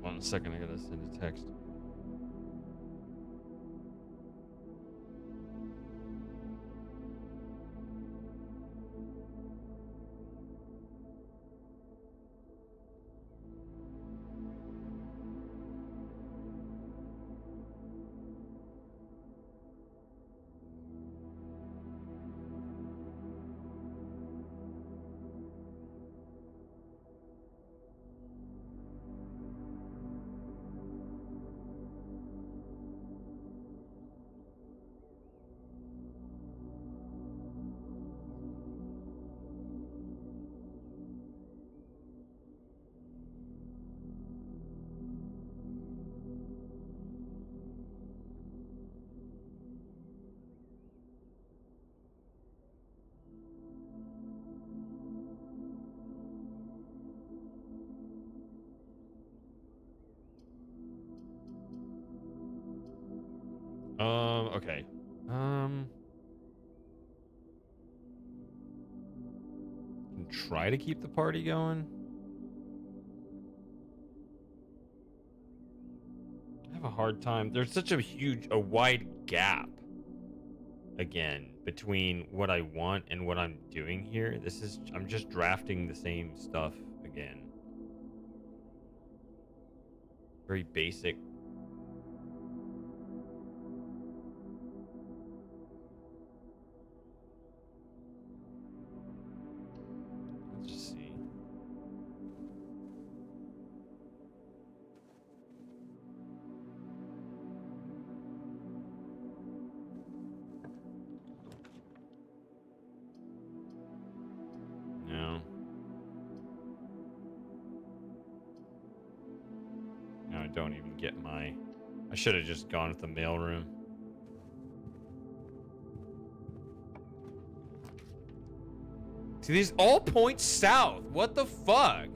[SPEAKER 1] One second, I gotta send a text. Okay. Can try to keep the party going. I have a hard time. There's such a wide gap again between what I want and what I'm doing here. I'm just drafting the same stuff again. Very basic. Let's just see. No. No, I don't even get my... I should have just gone with the mailroom. See, these all point south. What the fuck?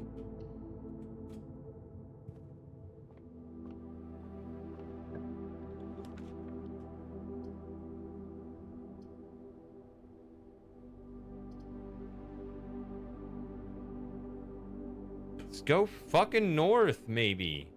[SPEAKER 1] Let's go fucking north, maybe.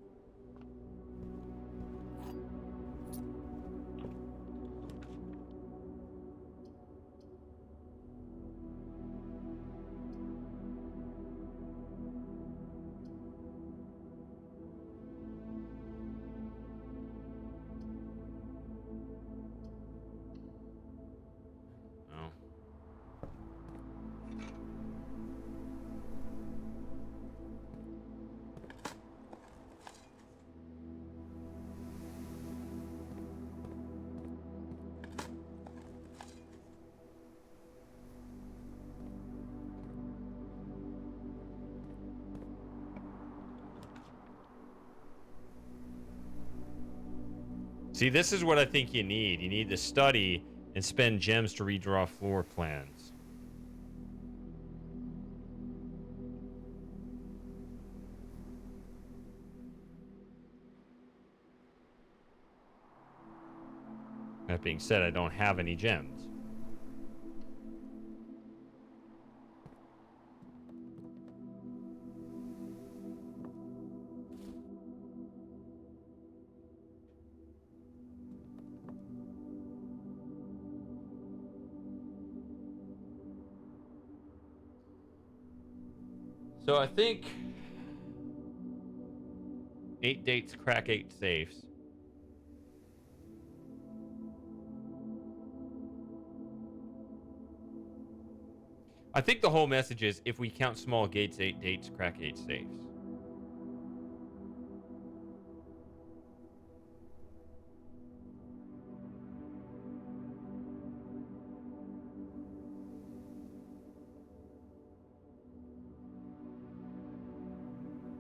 [SPEAKER 1] Oh. See, this is what I think you need. You need to study and spend gems to redraw floor plans. That being said, I don't have any gems. So I think 8 dates, crack 8 safes. I think the whole message is if we count small gates, 8 dates, crack 8 safes.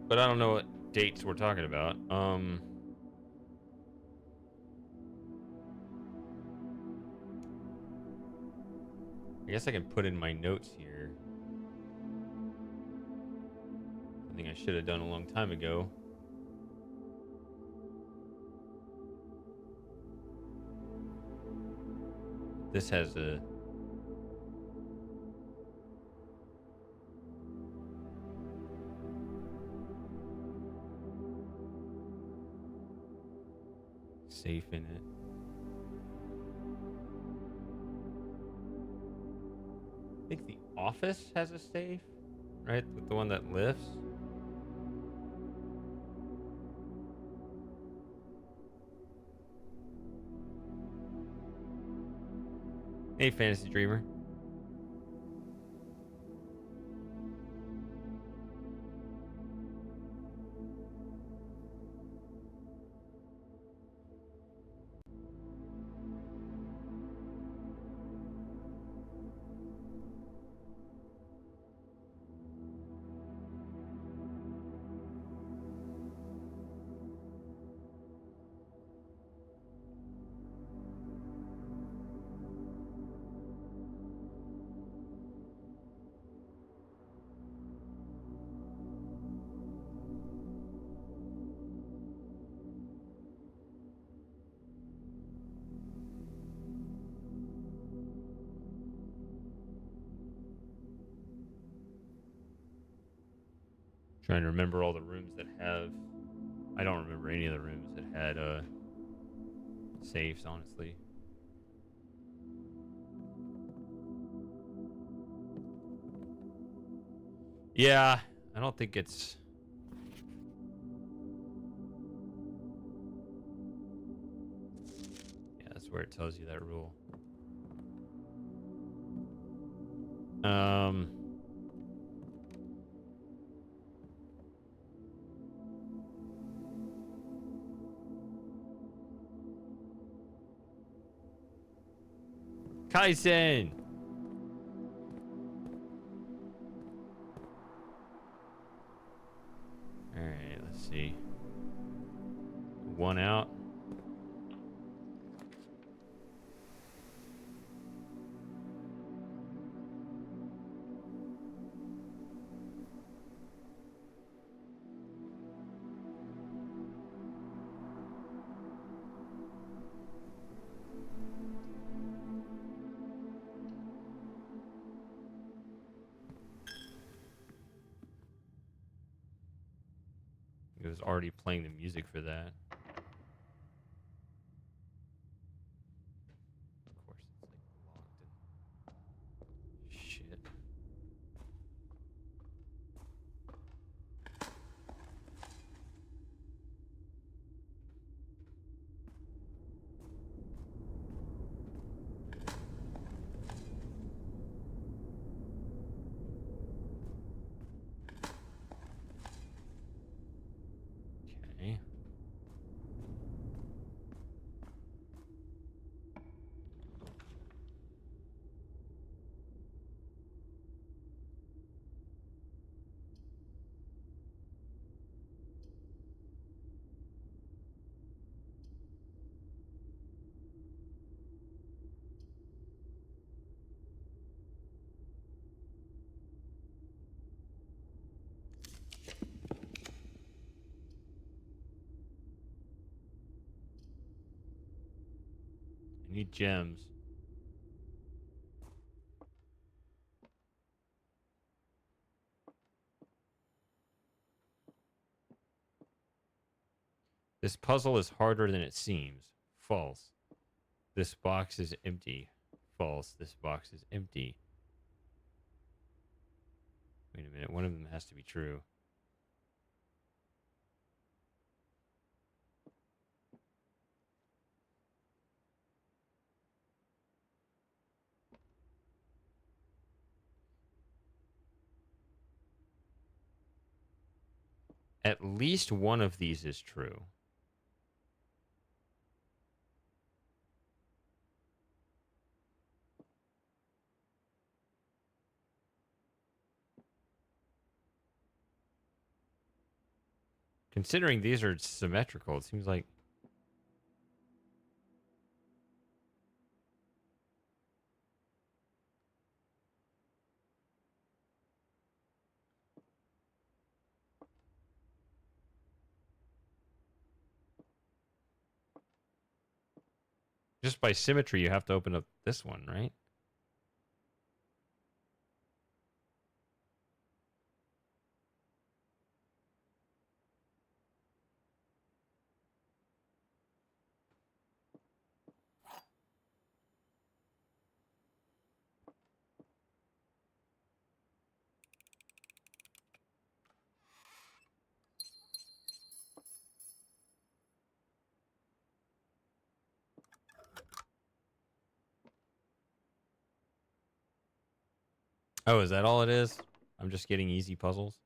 [SPEAKER 1] But I don't know what dates we're talking about. I guess I can put in my notes here. Something I should have done a long time ago. This has a... safe in it. I think the office has a safe, right? With the one that lifts. Hey, Fantasy Dreamer. Trying to remember all the rooms that have. I don't remember any of the rooms that had safes, honestly. Yeah, I don't think it's. Yeah, that's where it tells you that rule. Kaizen! Alright, let's see. One out. It was already playing the music for that. Of course, it's like locked and shit. Okay. I need gems. This puzzle is harder than it seems. False. This box is empty. False. This box is empty. Wait a minute. One of them has to be true. At least one of these is true. Considering these are symmetrical, it seems like... Just by symmetry, you have to open up this one, right? Oh, is that all it is? I'm just getting easy puzzles?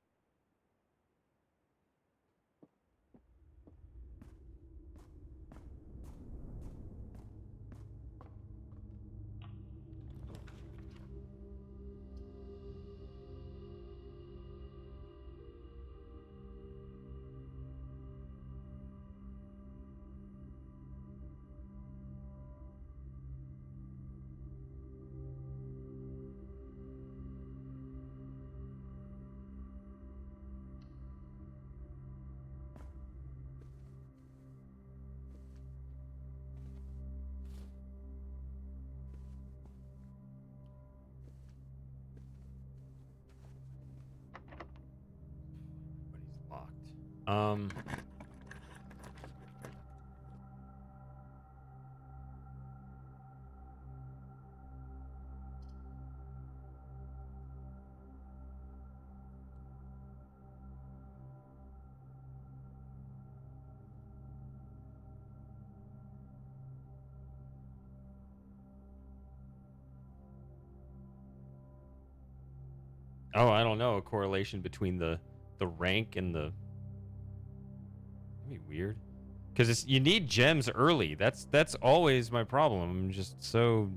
[SPEAKER 1] Um. Oh, I don't know. A correlation between the rank and the. That'd be weird. Because it's you need gems early. That's always my problem. I'm just so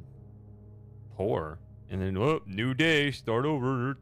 [SPEAKER 1] poor. And then oh, new day, start over.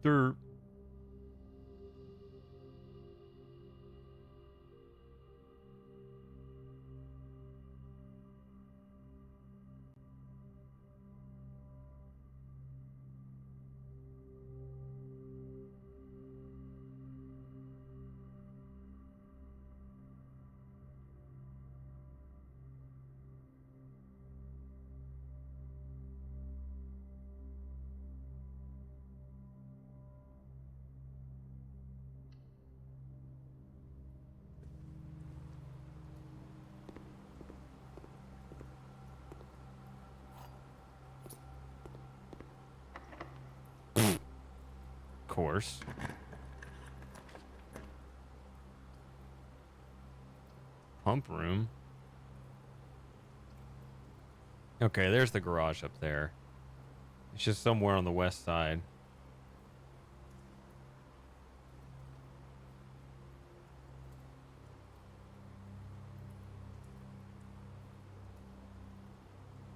[SPEAKER 1] Course. Pump room. Okay, there's the garage up there. It's just somewhere on the west side.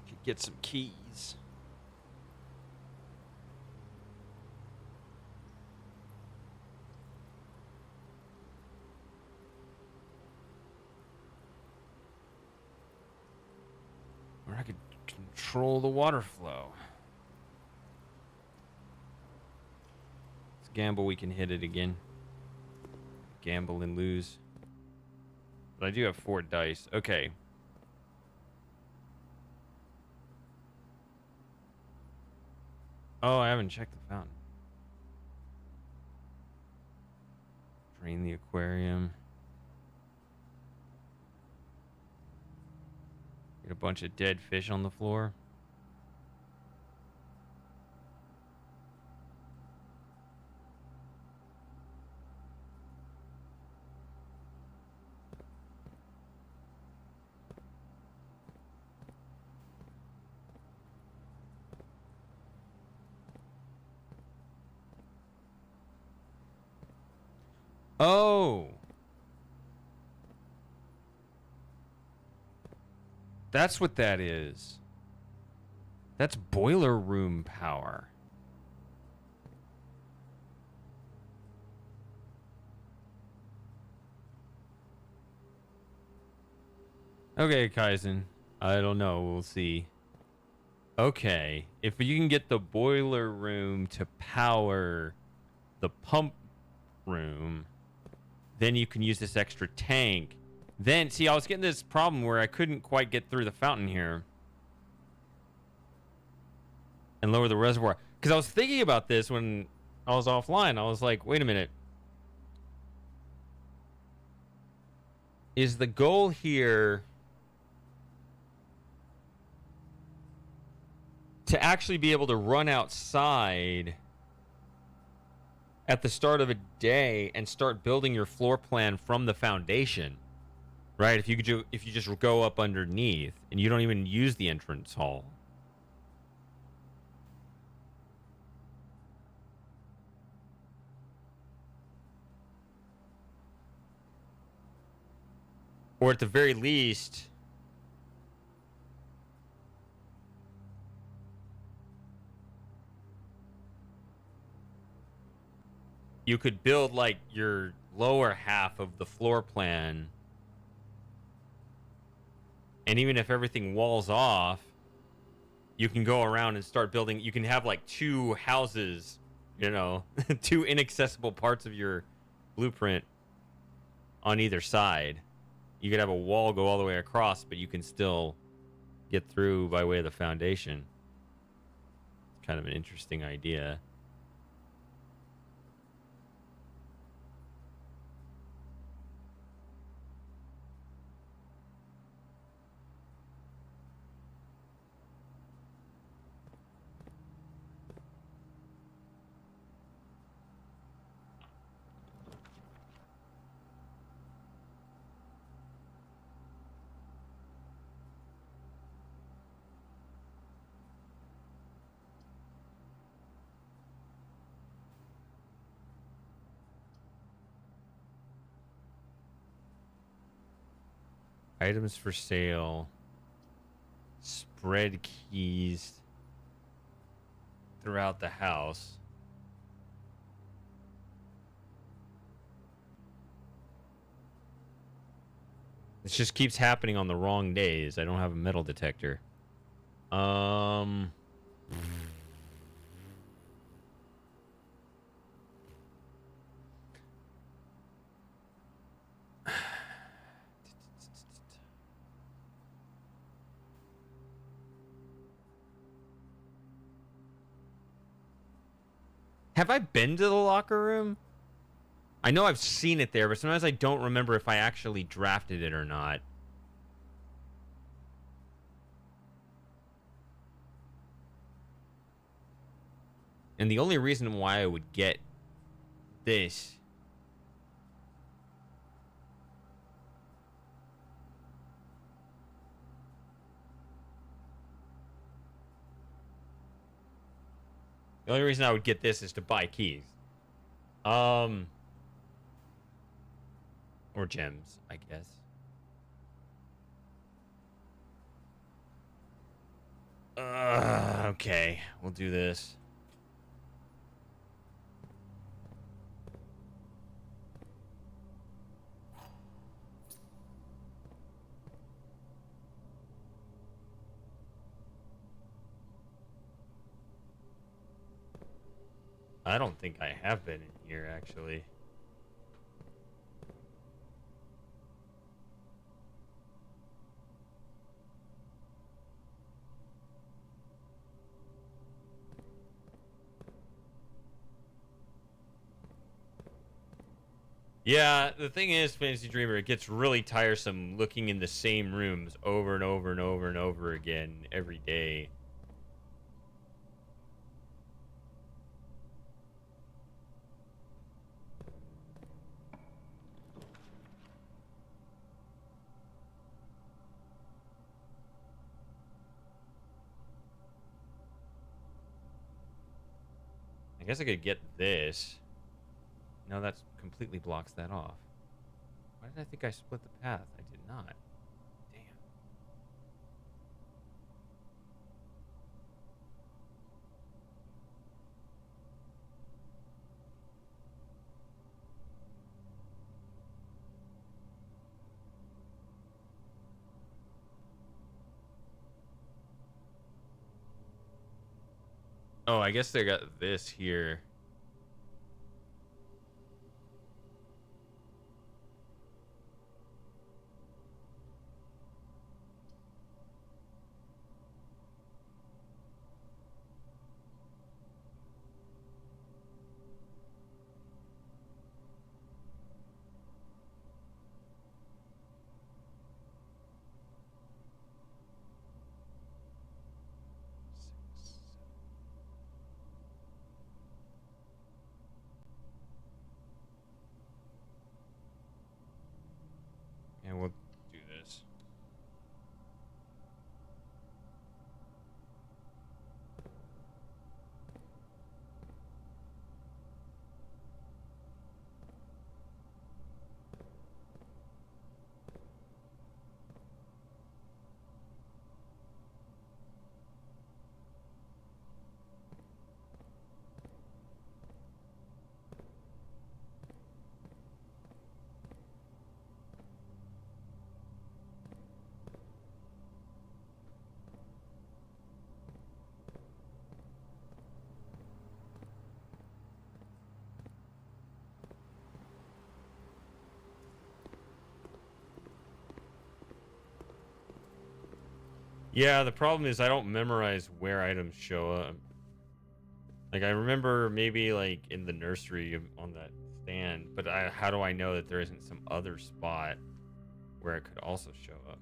[SPEAKER 1] Could get some keys. Or I could control the water flow. Let's gamble we can hit it again. Gamble and lose. But I do have 4 dice. Okay. Oh, I haven't checked the fountain. Drain the aquarium. Get a bunch of dead fish on the floor. Oh. That's what that is. That's boiler room power. Okay, Kaizen. I don't know. We'll see. Okay. If you can get the boiler room to power the pump room, then you can use this extra tank. Then, see, I was getting this problem where I couldn't quite get through the fountain here and lower the reservoir. Because I was thinking about this when I was offline. I was like, wait a minute. Is the goal here to actually be able to run outside at the start of a day and start building your floor plan from the foundation? Right, if you just go up underneath and you don't even use the entrance hall. Or at the very least, you could build like your lower half of the floor plan. And even if everything walls off, you can go around and start building. You can have like 2 houses, you know, 2 inaccessible parts of your blueprint on either side. You could have a wall go all the way across, but you can still get through by way of the foundation. It's kind of an interesting idea. Items for sale. Spread keys throughout the house. This just keeps happening on the wrong days. I don't have a metal detector. Have I been to the locker room? I know I've seen it there, but sometimes I don't remember if I actually drafted it or not. And the only reason why I would get this the only reason I would get this is to buy keys. Or gems, I guess. Okay, we'll do this. I don't think I have been in here, actually. Yeah, the thing is, Fantasy Dreamer, it gets really tiresome looking in the same rooms over and over and over and over again every day. I guess I could get this. No, that completely blocks that off. Why did I think I split the path? I did not. Damn. Oh, I guess they got this here. And we'll do this. Yeah, the problem is I don't memorize where items show up. Like, I remember maybe, like, in the nursery on that stand, but how do I know that there isn't some other spot where it could also show up?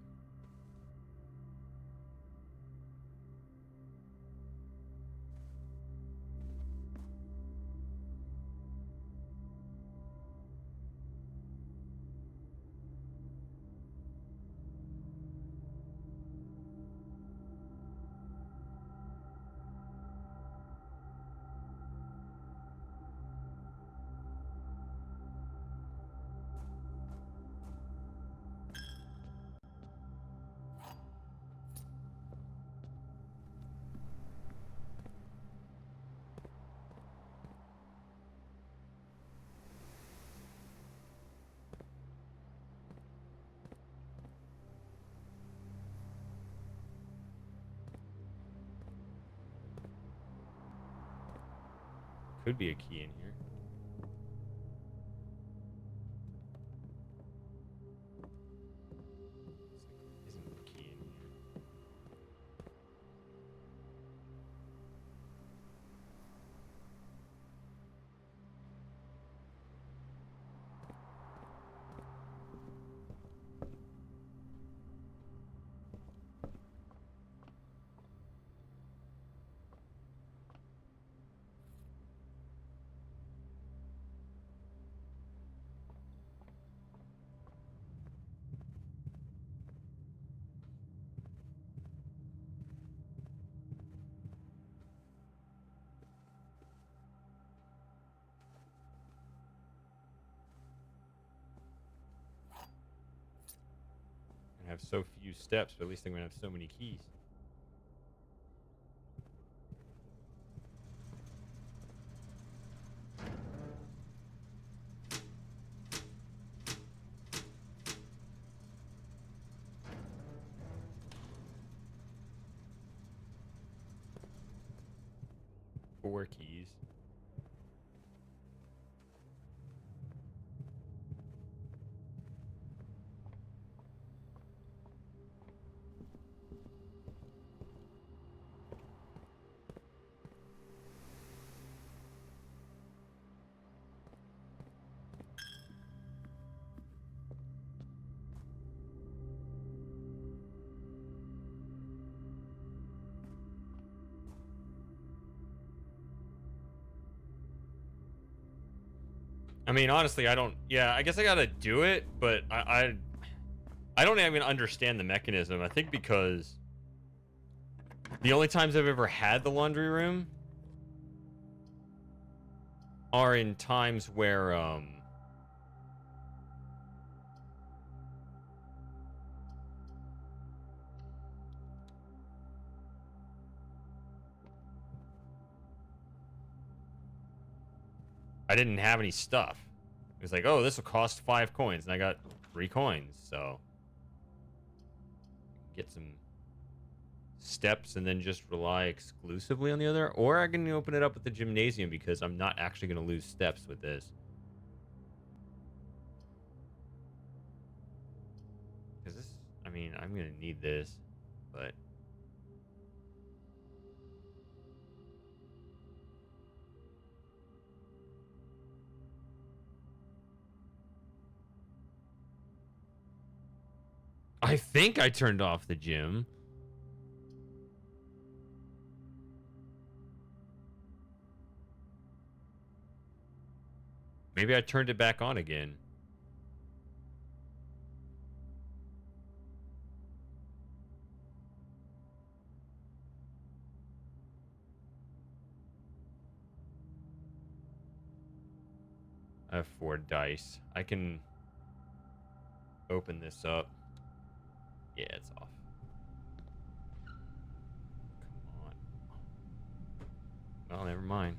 [SPEAKER 1] Could be a key in here. Isn't a key in here. I have so few steps, but at least I'm gonna have so many keys. Four keys. I mean, honestly, I don't. Yeah, I guess I gotta do it, but I don't even understand the mechanism. I think because the only times I've ever had the laundry room are in times where I didn't have any stuff. It was like, oh, this will cost 5 coins, and I got 3 coins, so get some steps and then just rely exclusively on the other. Or I can open it up with the gymnasium because I'm not actually going to lose steps with this. Because this, I mean, I'm going to need this, but I think I turned off the gym. Maybe I turned it back on again. I have 4 dice. I can open this up. Yeah, it's off. Come on. Well, never mind.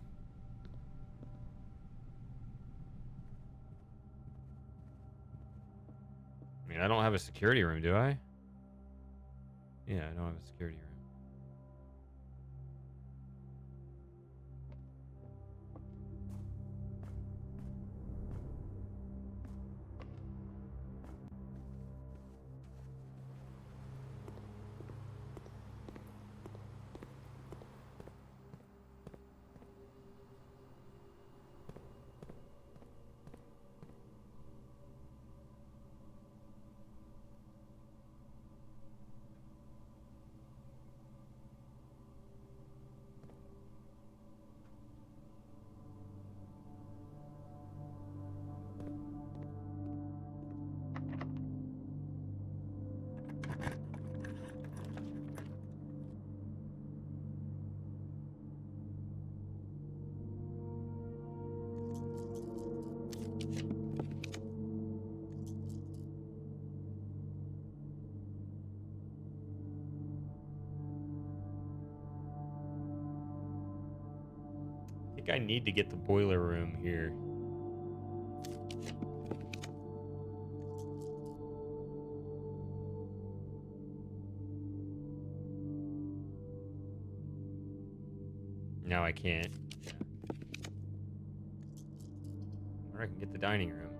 [SPEAKER 1] I mean, I don't have a security room, do I? Yeah, I don't have a security room. I think I need to get the boiler room here. No, I can't. Or I can get the dining room.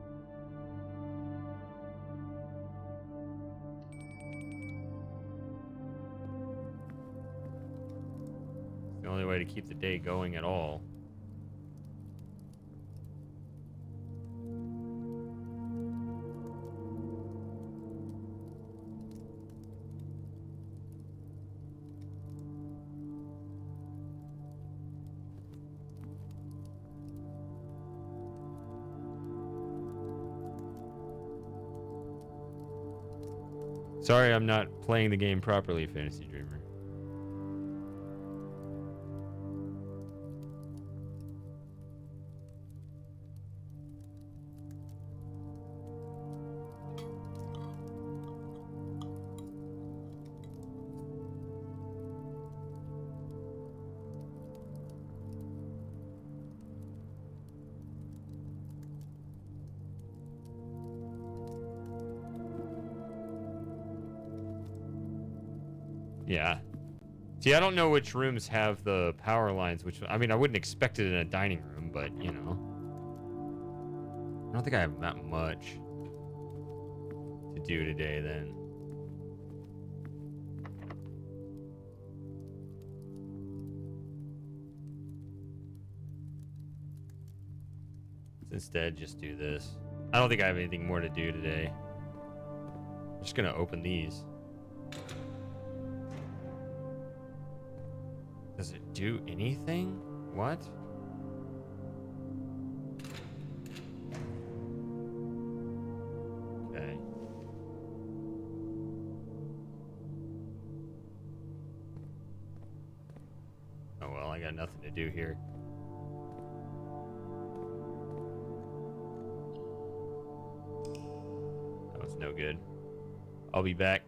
[SPEAKER 1] It's the only way to keep the day going at all. Sorry, I'm not playing the game properly, Fantasy Dreamer. Yeah. See, I don't know which rooms have the power lines, which, I mean, I wouldn't expect it in a dining room, but, you know. I don't think I have that much to do today, then. Let's instead just do this. I don't think I have anything more to do today. I'm just gonna open these. Does it do anything? What? Okay. Oh well, I got nothing to do here. That was no good. I'll be back.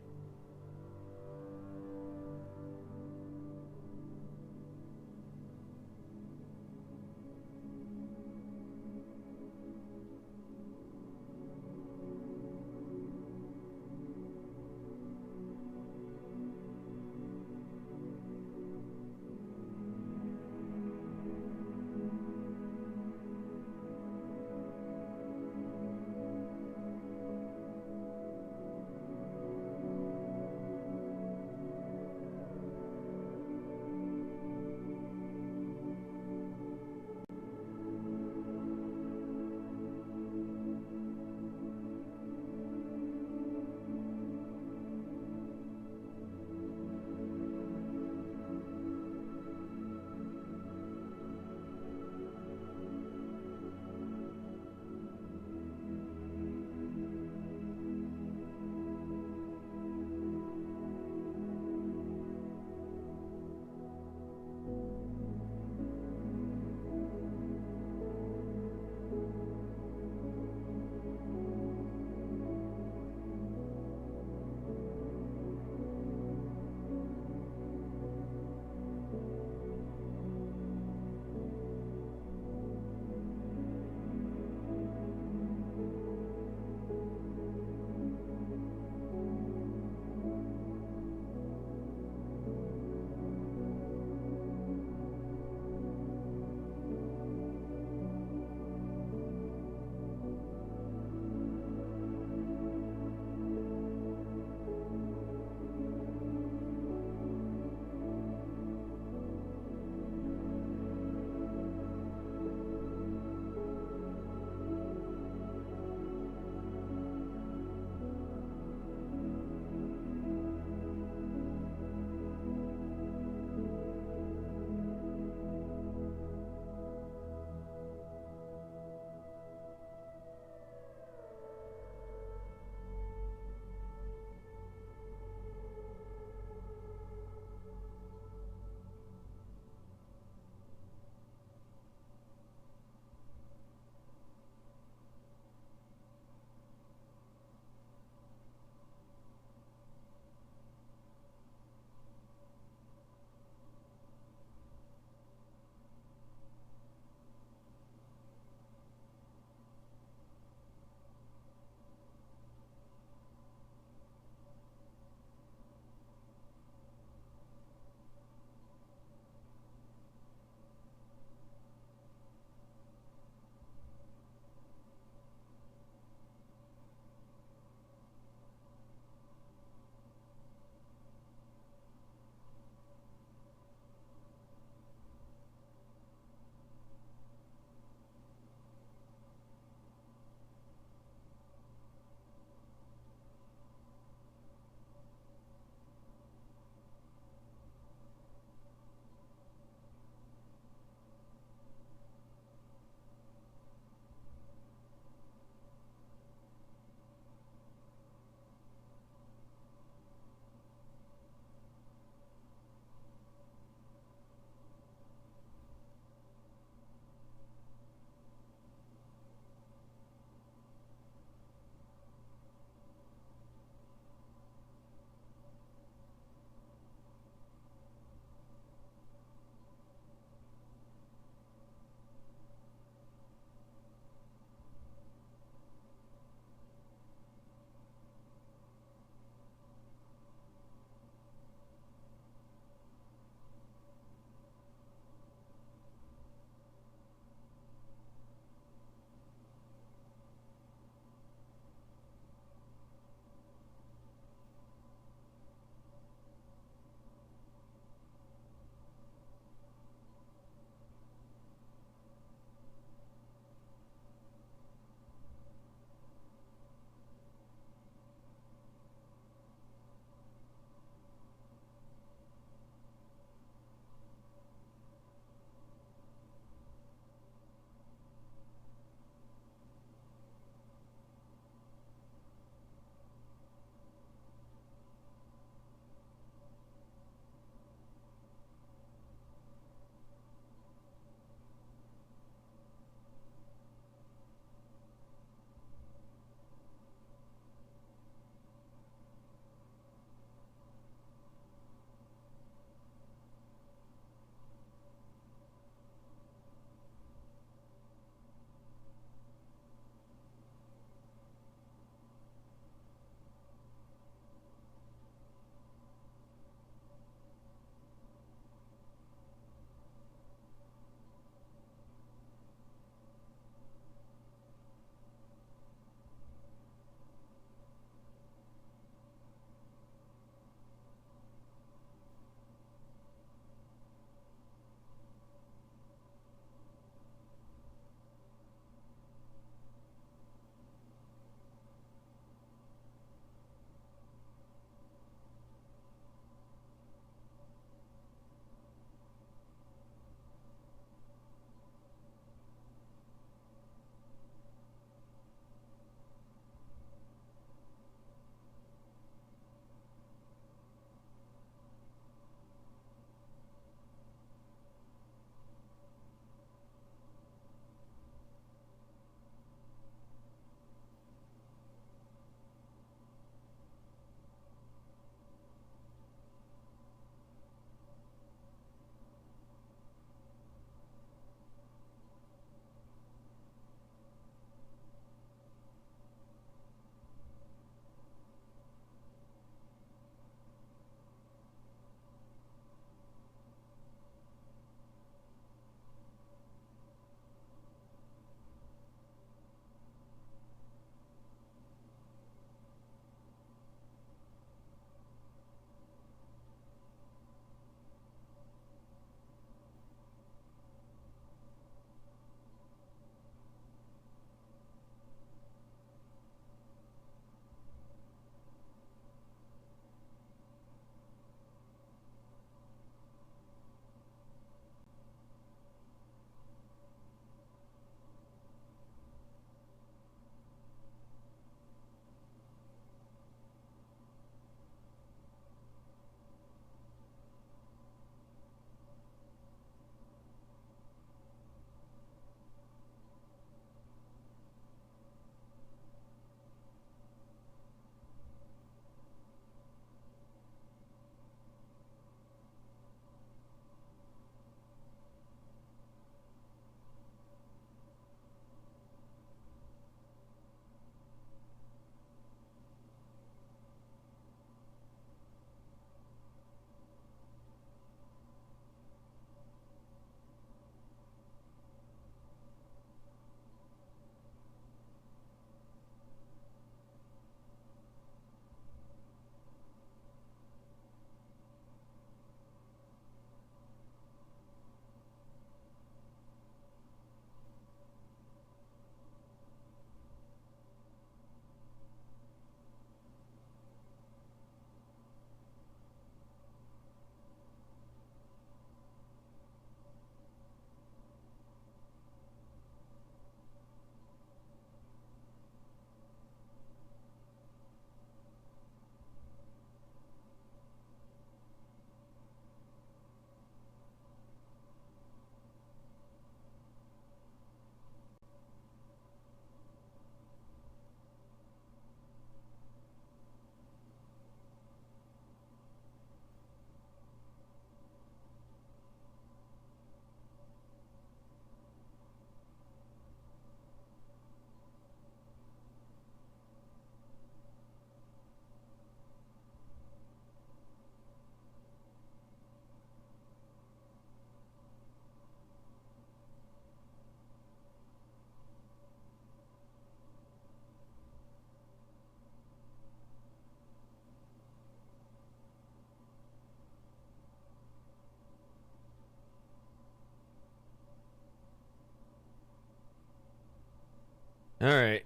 [SPEAKER 1] All right.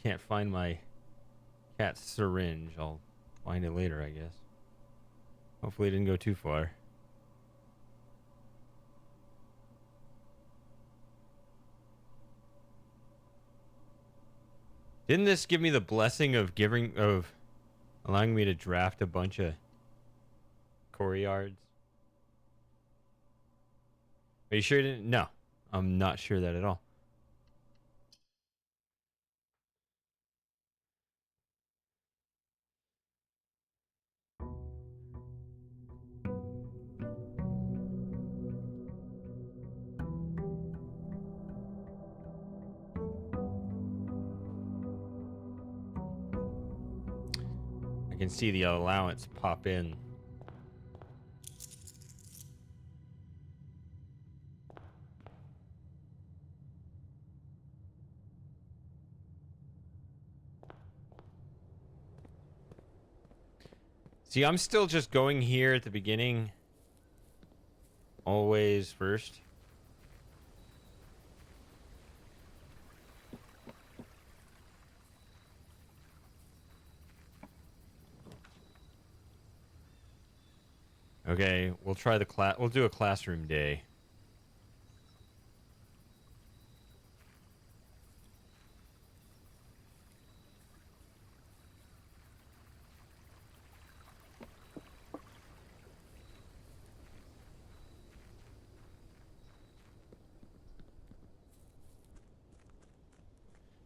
[SPEAKER 1] Can't find my cat's syringe. I'll find it later, I guess. Hopefully it didn't go too far. Didn't this give me the blessing of allowing me to draft a bunch of core yards? Are you sure you didn't? No, I'm not sure that at all. I can see the allowance pop in. See, I'm still just going here at the beginning. Always first. Okay, we'll try the class. We'll do a classroom day.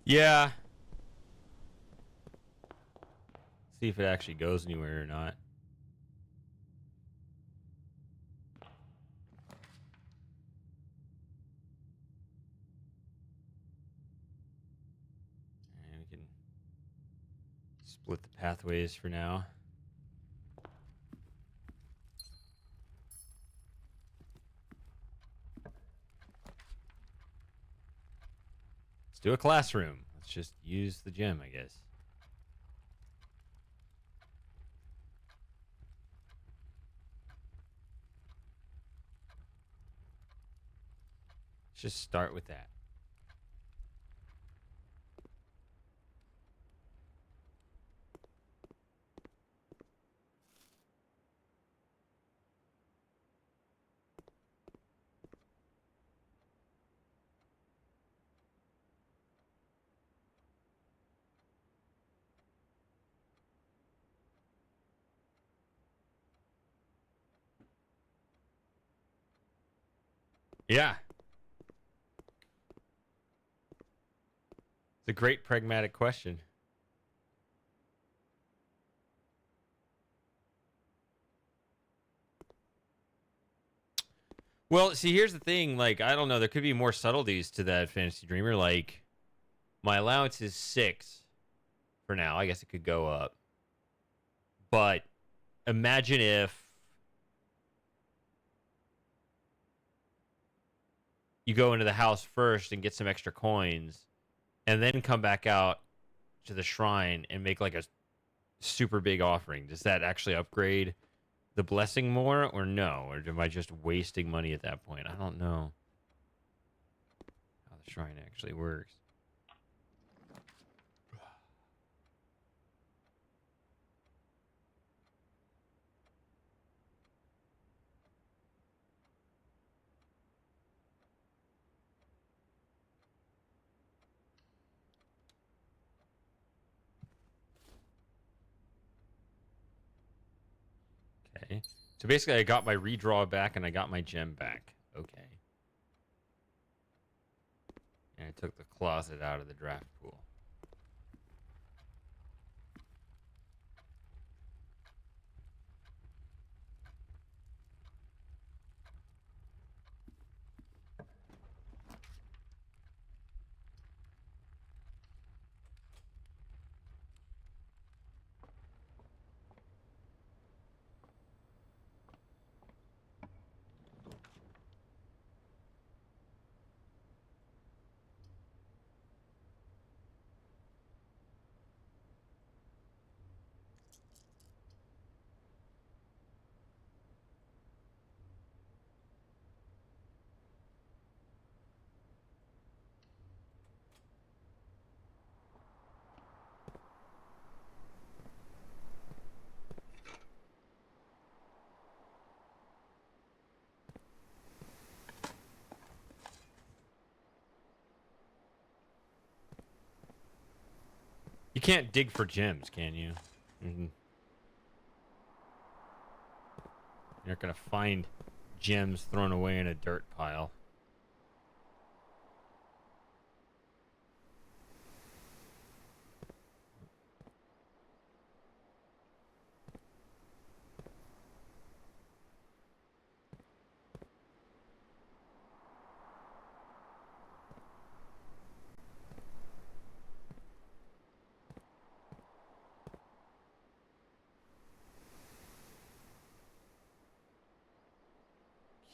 [SPEAKER 1] Yeah. See if it actually goes anywhere or not. And we can split the pathways for now. Let's do a classroom. Let's just use the gym, I guess. Let's just start with that. Yeah. It's a great pragmatic question. Well, see, here's the thing. Like, I don't know. There could be more subtleties to that Fantasy Dreamer. Like, my allowance is 6 for now. I guess it could go up. But imagine if you go into the house first and get some extra coins and then come back out to the shrine and make like a super big offering. Does that actually upgrade the blessing more or no? Or am I just wasting money at that point? I don't know how the shrine actually works. Okay. So basically I got my redraw back and I got my gem back. Okay. And I took the closet out of the draft pool. can't dig for gems, can you? Mm-hmm. You're not gonna find gems thrown away in a dirt pile.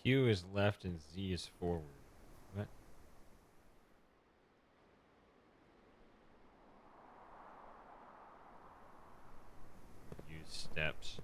[SPEAKER 1] Q is left and Z is forward. What? Use steps.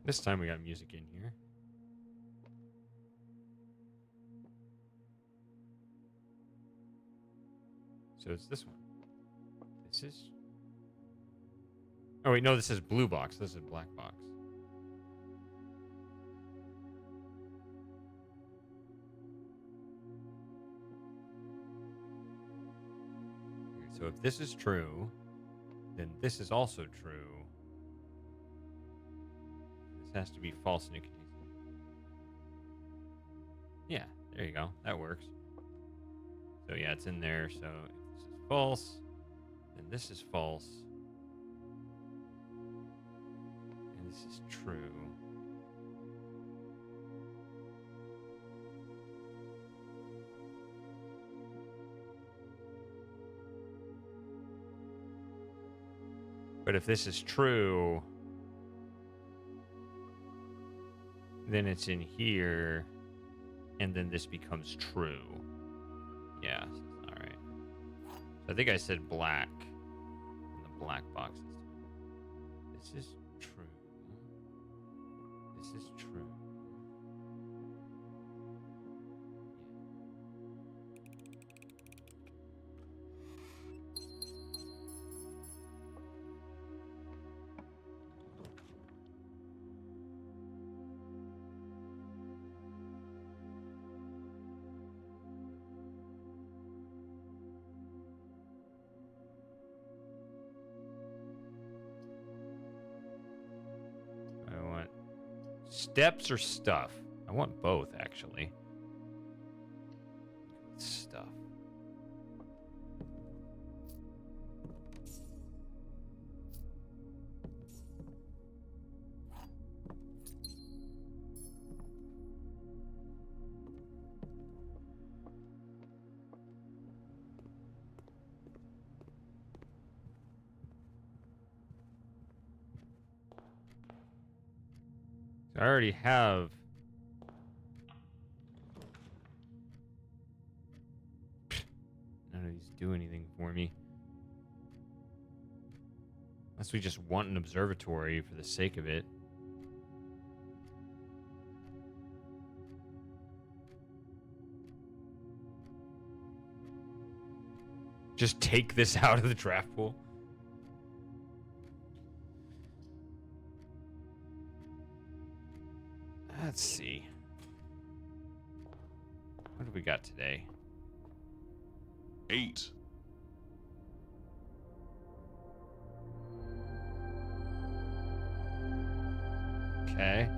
[SPEAKER 1] This time we got music in here. So it's this one. This is... Oh wait, no, this is blue box. This is black box. Okay, so if this is true, then this is also true. This has to be false and it contains... Yeah, there you go. That works. So yeah, it's in there. So if this is false, then this is false. And this is true. But if this is true, then it's in here, and then this becomes true. Yeah, all right. So I think I said black in the black box this time. This is true. This is true. Steps or stuff? I want both, actually. Stuff. I already have... None of these do anything for me. Unless we just want an observatory for the sake of it. Just take this out of the draft pool. Let's see. What do we got today?
[SPEAKER 2] 8.
[SPEAKER 1] Okay.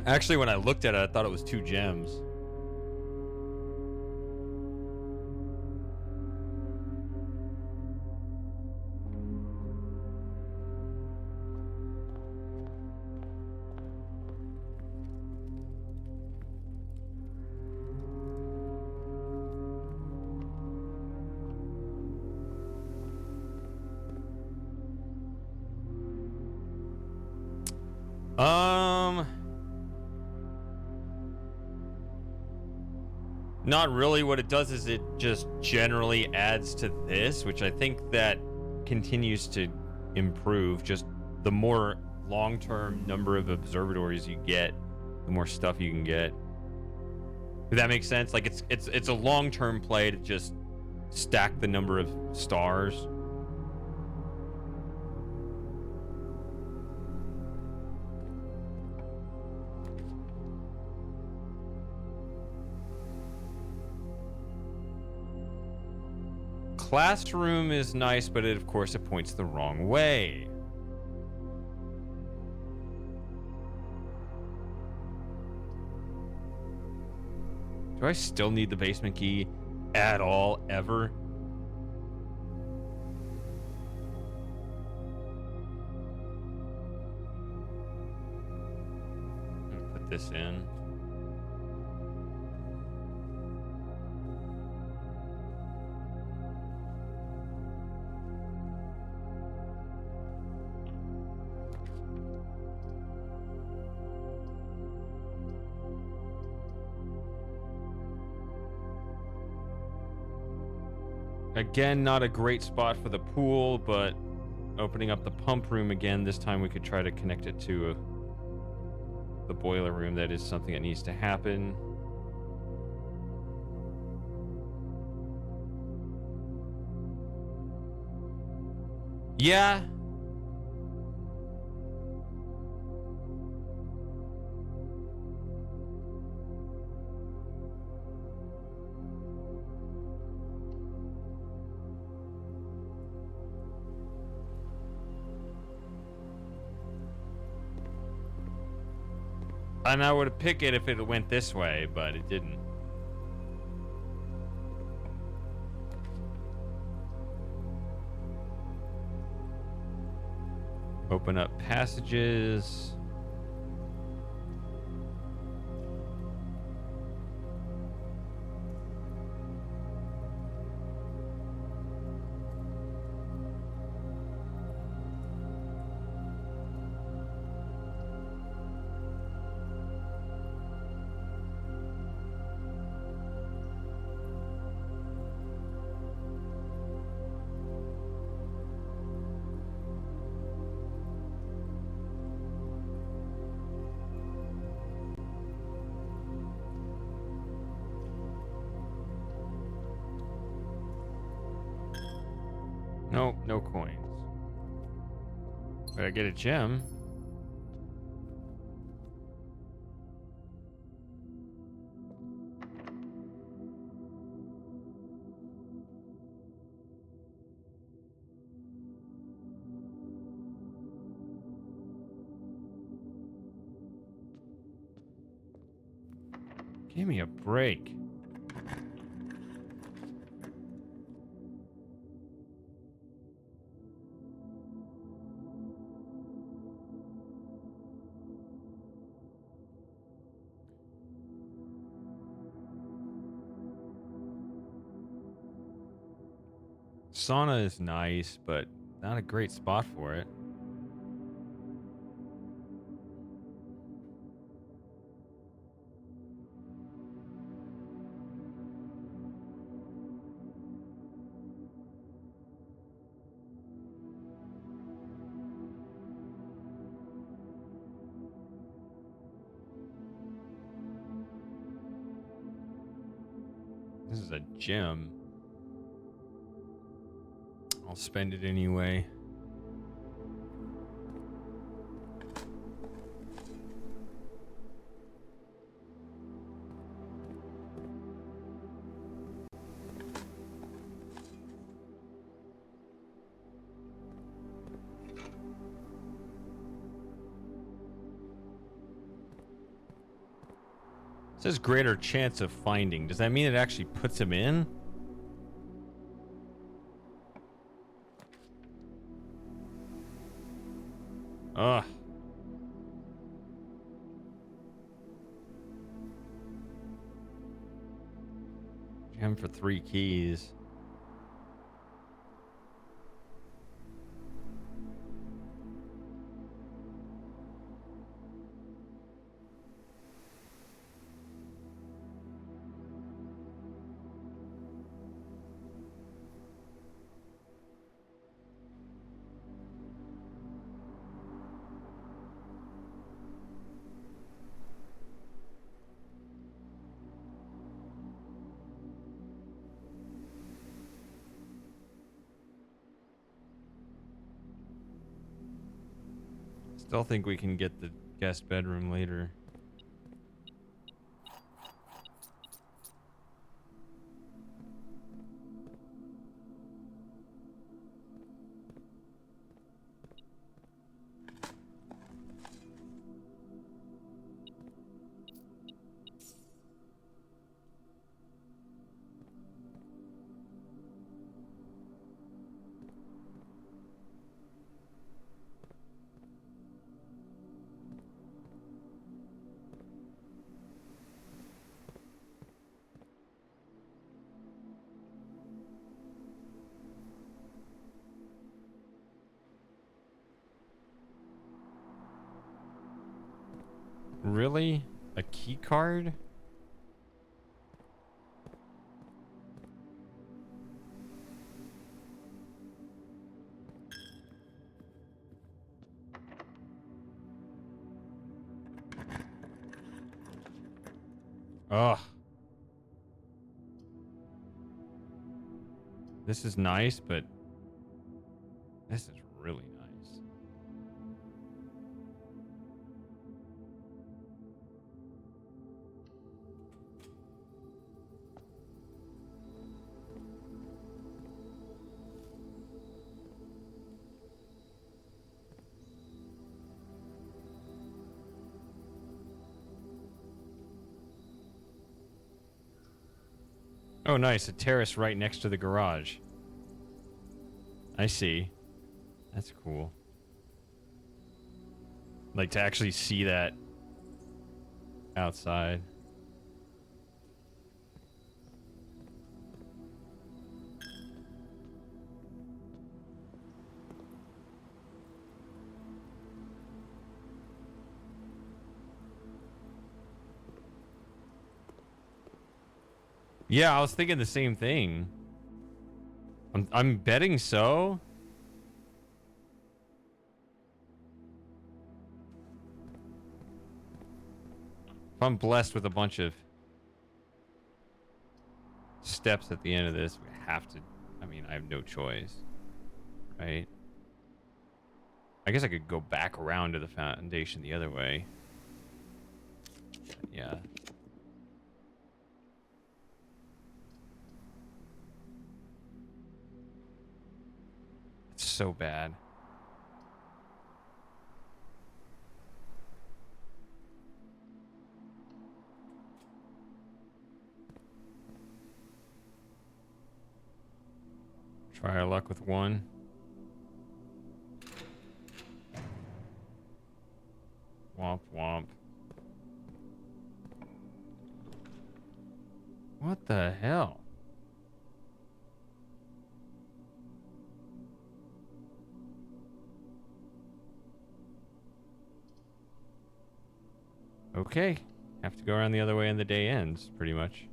[SPEAKER 1] Actually, when I looked at it, I thought it was 2 gems. Not really. What it does is it just generally adds to this, which I think that continues to improve. Just the more long-term number of observatories you get, the more stuff you can get. Does that make sense? Like it's a long-term play to just stack the number of stars. Classroom is nice, but of course it points the wrong way. Do I still need the basement key at all, ever? I'm gonna put this in. Again, not a great spot for the pool, but opening up the pump room again, this time we could try to connect it to the boiler room. That is something that needs to happen. Yeah. And I would pick it if it went this way, but it didn't. Open up passages. Nope, no coins. But I get a gem. Give me a break. Sauna is nice, but not a great spot for it. This is a gem. I'll spend it anyway. says greater chance of finding. Does that mean it actually puts him in? Ugh. Gem for 3 keys. Still think we can get the guest bedroom later. Really? A key card? Ugh. This is nice, but this is really nice. Oh, nice. A terrace right next to the garage. I see. That's cool. Like to actually see that outside. Yeah, I was thinking the same thing. I'm betting so. If I'm blessed with a bunch of steps at the end of this, we have to. I mean, I have no choice, right? I guess I could go back around to the foundation the other way. Yeah. It's so bad. Try our luck with one. Womp womp. What the hell? Okay. Have to go around the other way and the day ends, pretty much.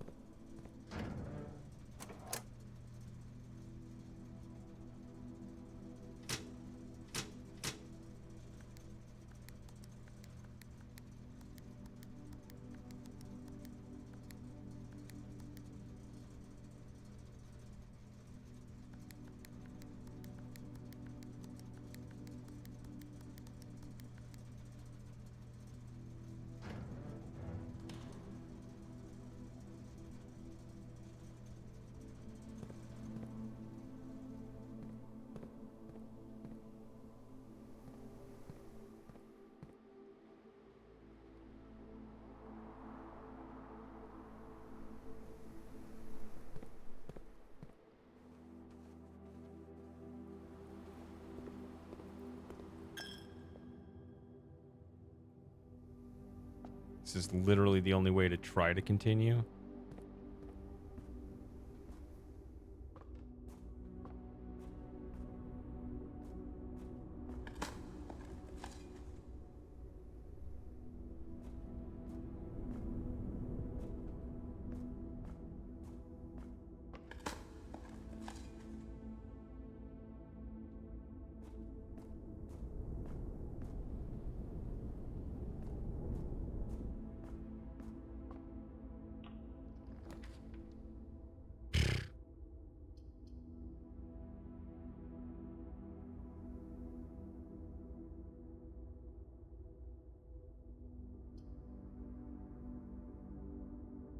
[SPEAKER 1] this is literally the only way to try to continue.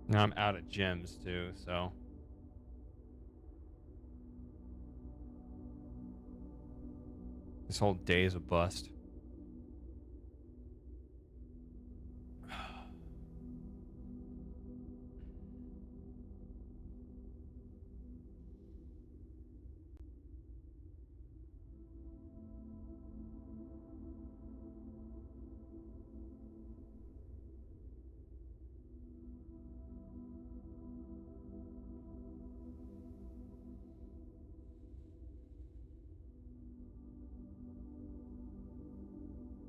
[SPEAKER 1] Now I'm out of gems too, so. This whole day is a bust.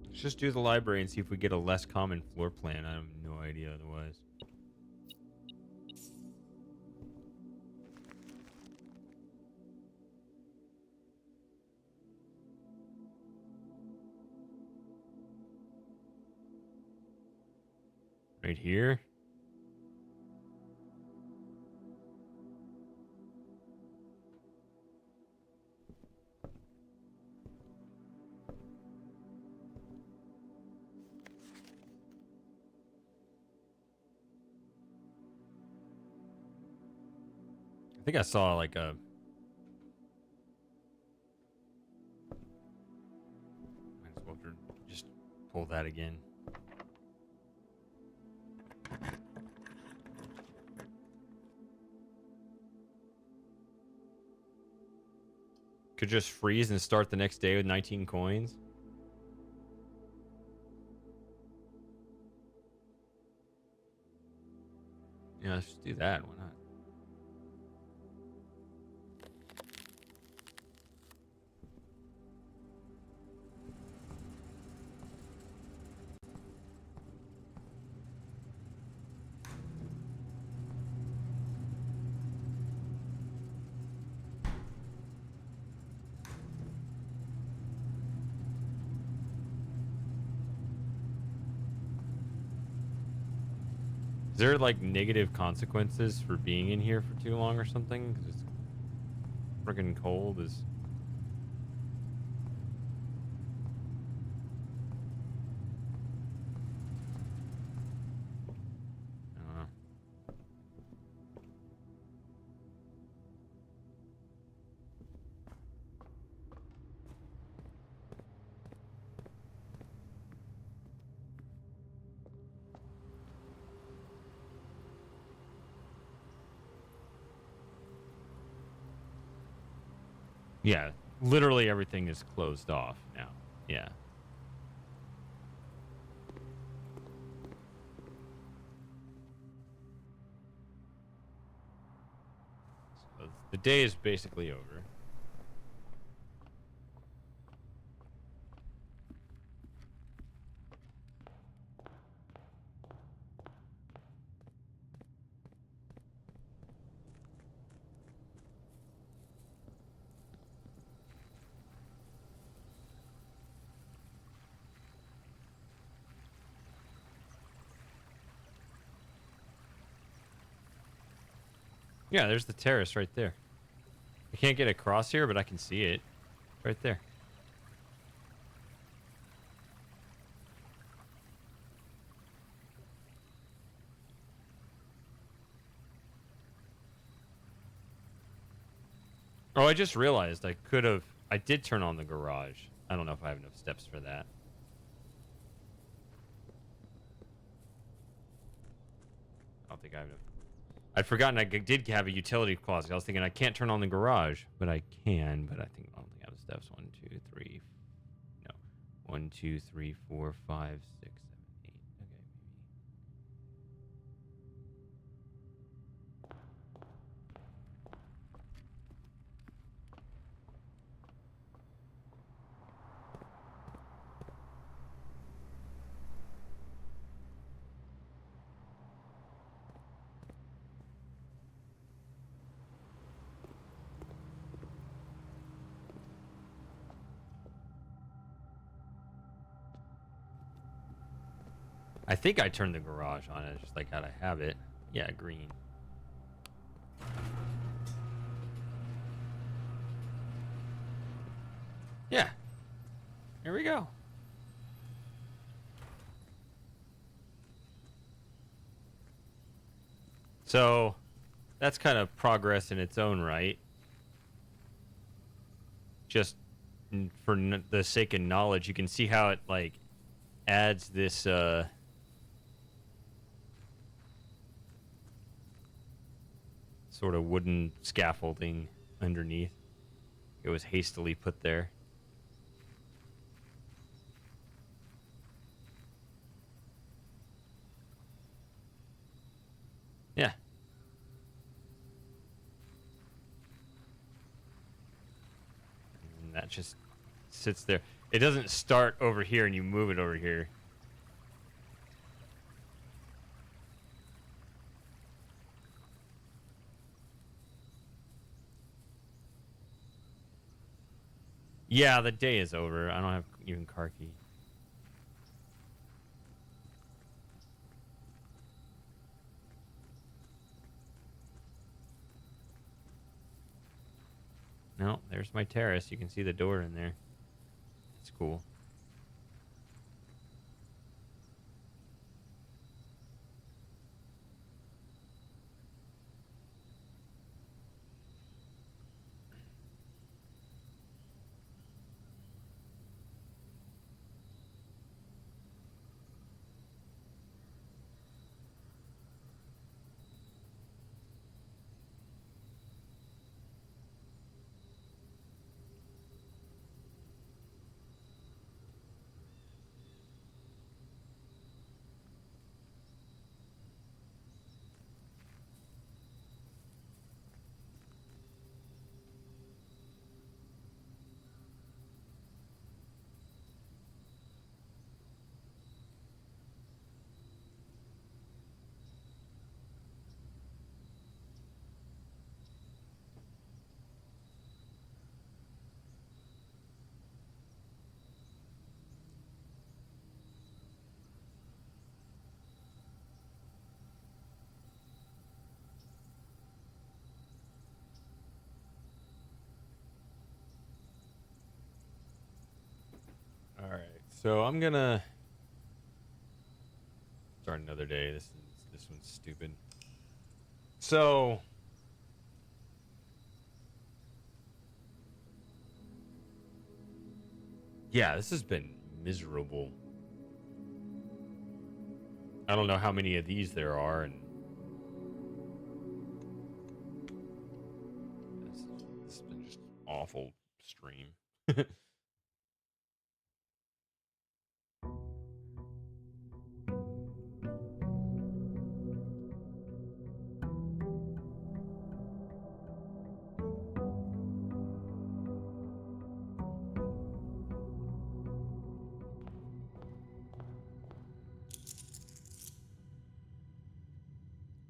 [SPEAKER 1] Let's just do the library and see if we get a less common floor plan. I have no idea otherwise. Right here. I think I saw like a... Might as well just pull that again. Could just freeze and start the next day with 19 coins. Yeah, let's just do that. Why not? Is there like negative consequences for being in here for too long or something? Because it's freaking cold. Is I don't know. Yeah, literally everything is closed off now. Yeah. So the day is basically over. Yeah, there's the terrace right there. I can't get across here, but I can see it. Right there. Oh, I just realized I did turn on the garage. I don't know if I have enough steps for that. I don't think I have enough. I'd forgotten I did have a utility closet. I was thinking I can't turn on the garage, but I can. But I don't think I have the steps. 1, 2, 3. No, 1, 2, 3, 4, 5, 6, 7, 8. Okay, maybe. I think I turned the garage on. It's just like out of habit. Yeah, green. Yeah. Here we go. So, that's kind of progress in its own right. Just for the sake of knowledge, you can see how it like adds this sort of wooden scaffolding underneath. It was hastily put there. Yeah. And that just sits there. It doesn't start over here and you move it over here. Yeah, the day is over. I don't have even car key. No, there's my terrace. You can see the door in there. It's cool. All right, so I'm gonna start another day. This one's stupid. So yeah, this has been miserable. I don't know how many of these there are, and this has been just awful stream.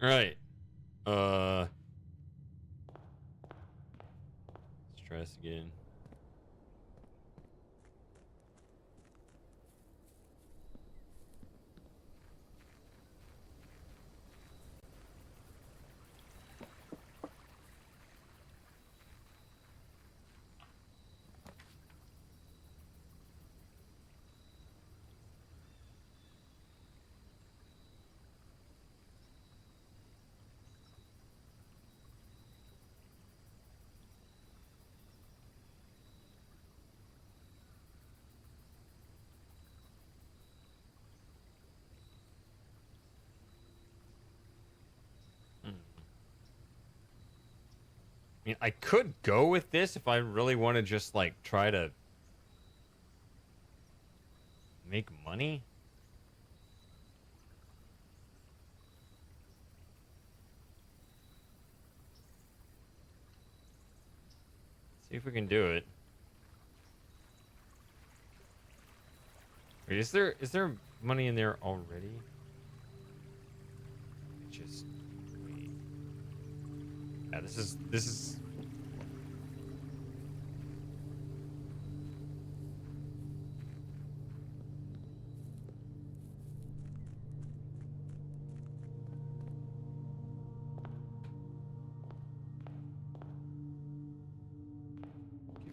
[SPEAKER 1] All right. Let's try this again. I mean, I could go with this if I really want to just like try to make money. See if we can do it. Wait, is there money in there already? Just wait. Yeah, this is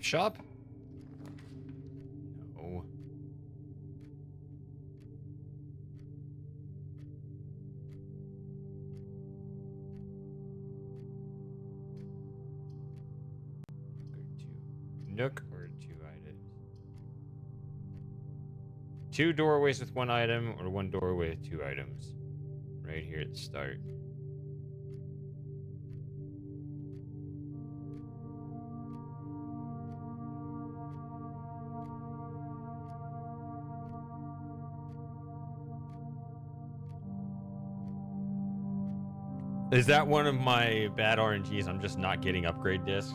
[SPEAKER 1] Gift shop? No. Nook or 2 items? 2 doorways with 1 item or 1 doorway with 2 items? Right here at the start. Is that one of my bad RNGs? I'm just not getting upgrade discs.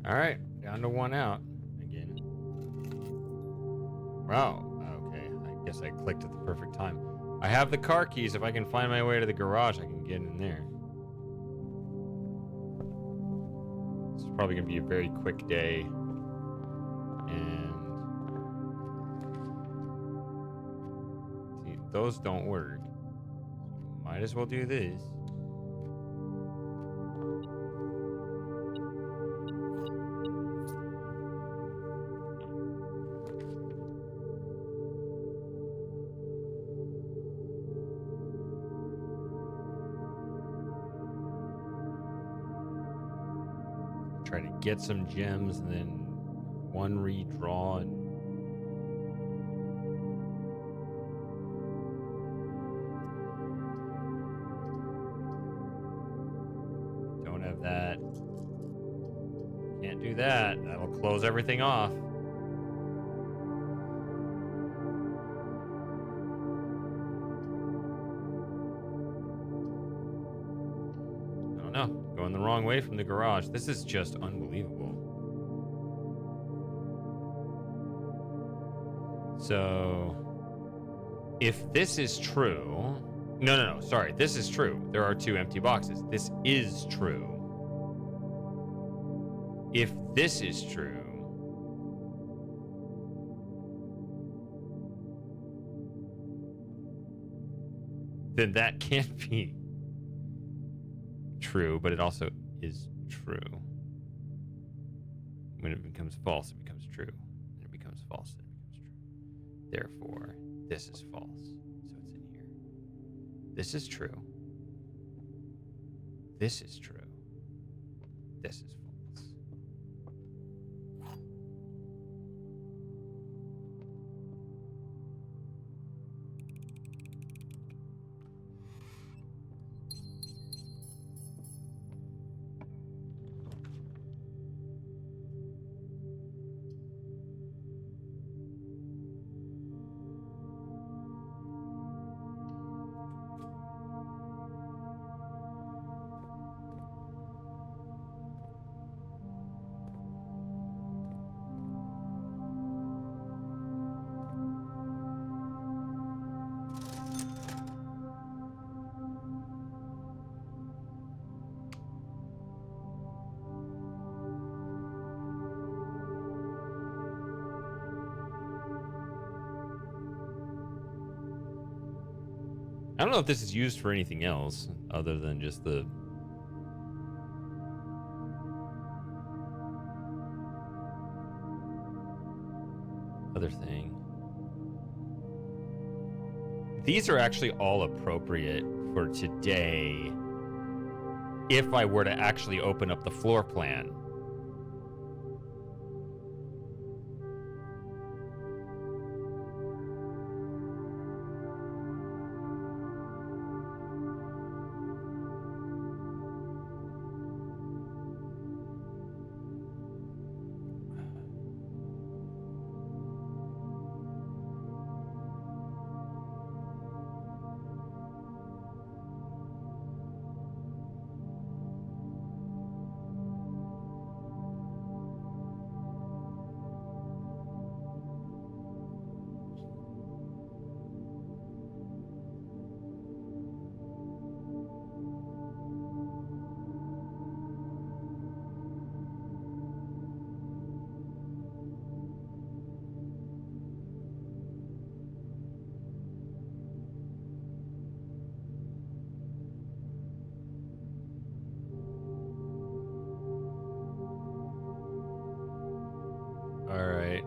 [SPEAKER 1] All right, down to 1 out again. Wow. Okay, I guess I clicked at the perfect time. I have the car keys. If I can find my way to the garage, I can get in there. This is probably gonna be a very quick day, and see, those don't work. Might as well do this. Try to get some gems and then 1 redraw and don't have that. Can't do that. That'll close everything off. I don't know. Going the wrong way from the garage. This is just unbelievable. So, if this is true... No, sorry. This is true. There are 2 empty boxes. This is true. If this is true... then that can't be true, but it also is true. When it becomes false, it becomes true. When it becomes false, it becomes true. Therefore, this is false. So it's in here. This is true. This is true. This is false. don't know if this is used for anything else other than just the other thing. These are actually all appropriate for today if I were to actually open up the floor plan. All right.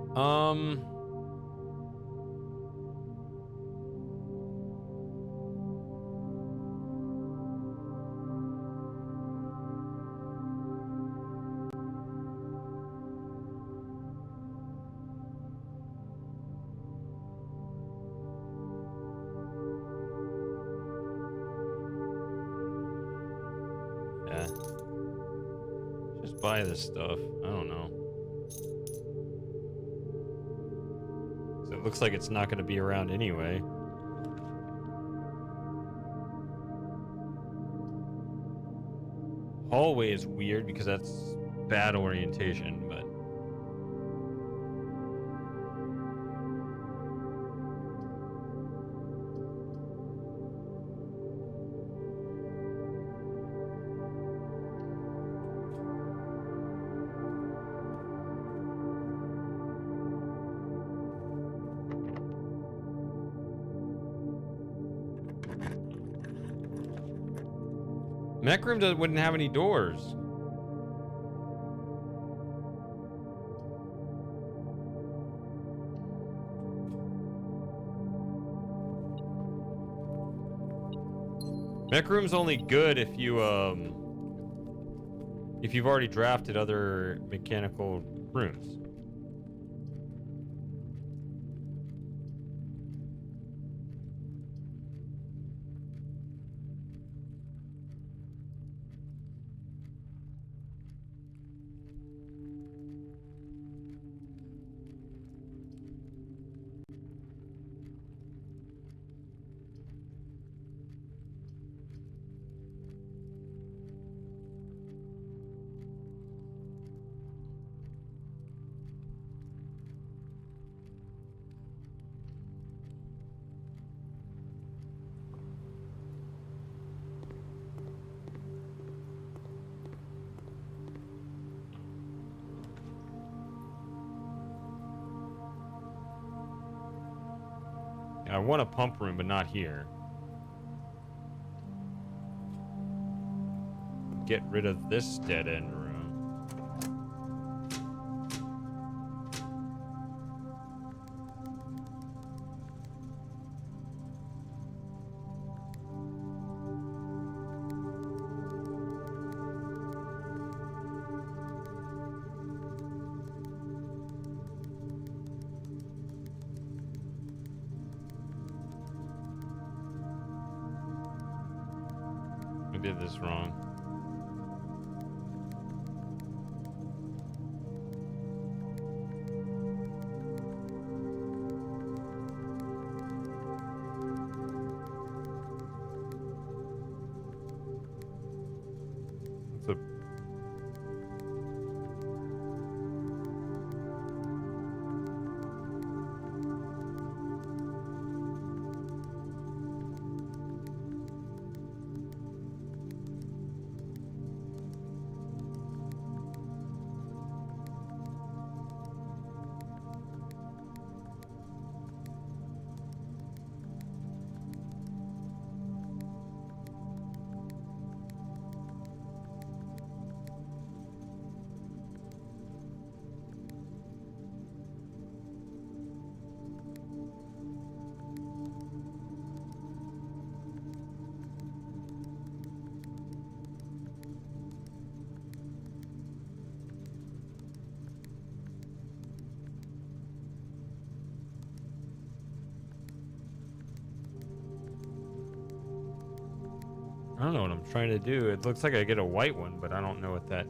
[SPEAKER 1] Yeah. Just buy this stuff. I don't know. So it looks like it's not going to be around anyway. Hallway is weird because that's bad orientation, but Mech Room wouldn't have any doors. Mech Room's only good if you've already drafted other mechanical rooms. I want a pump room, but not here. Get rid of this dead end room. I did this wrong. It's a I don't know what I'm trying to do. It looks like I get a white one, but I don't know what that...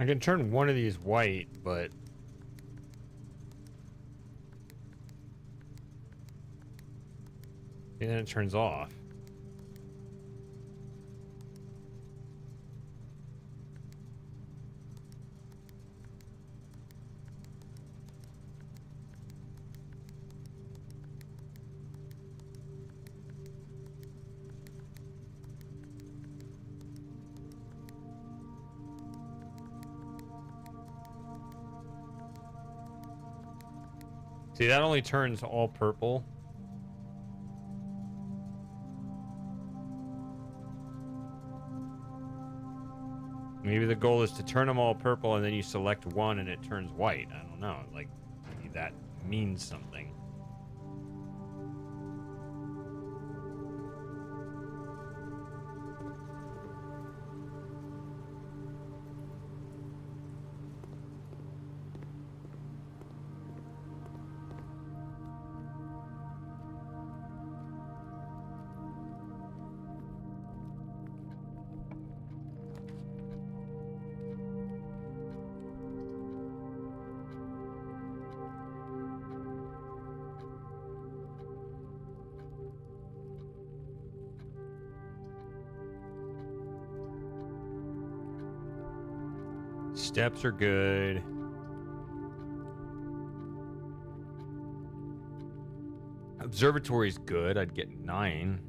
[SPEAKER 1] I can turn one of these white, but... and then it turns off. See, that only turns all purple. Maybe the goal is to turn them all purple and then you select one and it turns white. I don't know. Like, maybe that means something. Steps are good. Observatory's good. I'd get 9.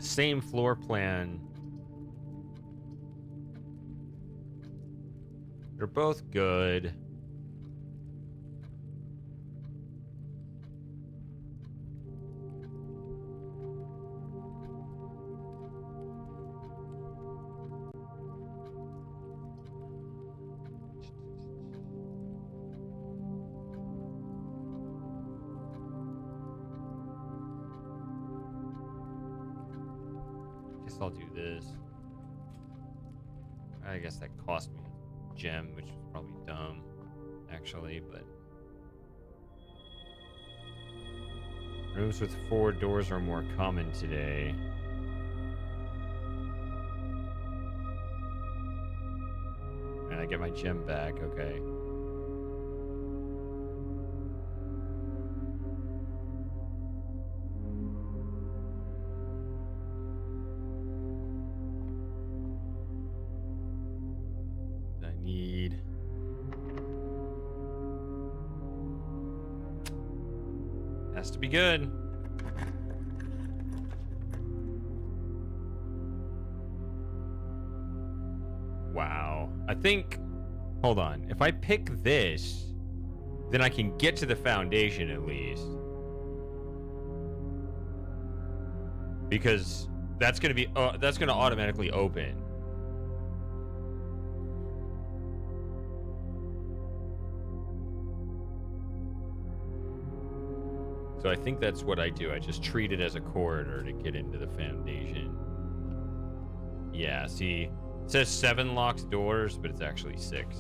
[SPEAKER 1] Same floor plan. They're both good. I'll do this. I guess that cost me a gem, which was probably dumb, actually, but... Rooms with 4 doors are more common today. And I get my gem back, okay. Has to be good. Wow. I think... Hold on. If I pick this, then I can get to the foundation at least. Because that's going to be... that's going to automatically open. So I think that's what I do. I just treat it as a corridor to get into the foundation. Yeah, see, it says 7 locked doors, but it's actually 6.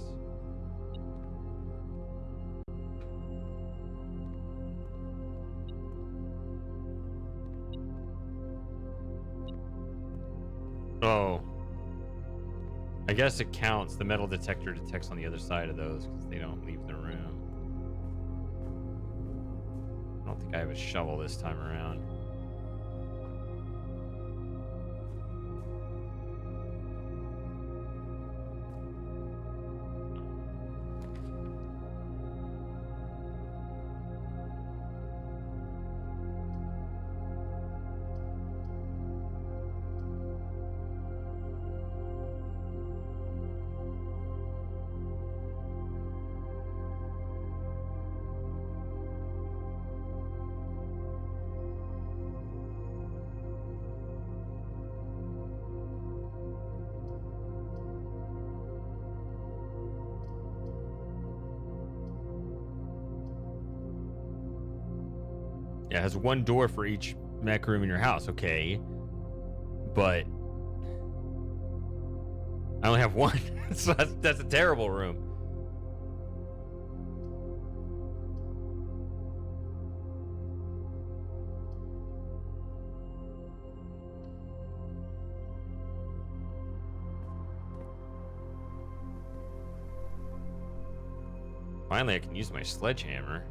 [SPEAKER 1] Oh. I guess it counts. The metal detector detects on the other side of those because they don't leave the room. I don't think I have a shovel this time around. Yeah, it has 1 door for each mech room in your house. Okay. But I only have 1. So that's a terrible room. Finally, I can use my sledgehammer.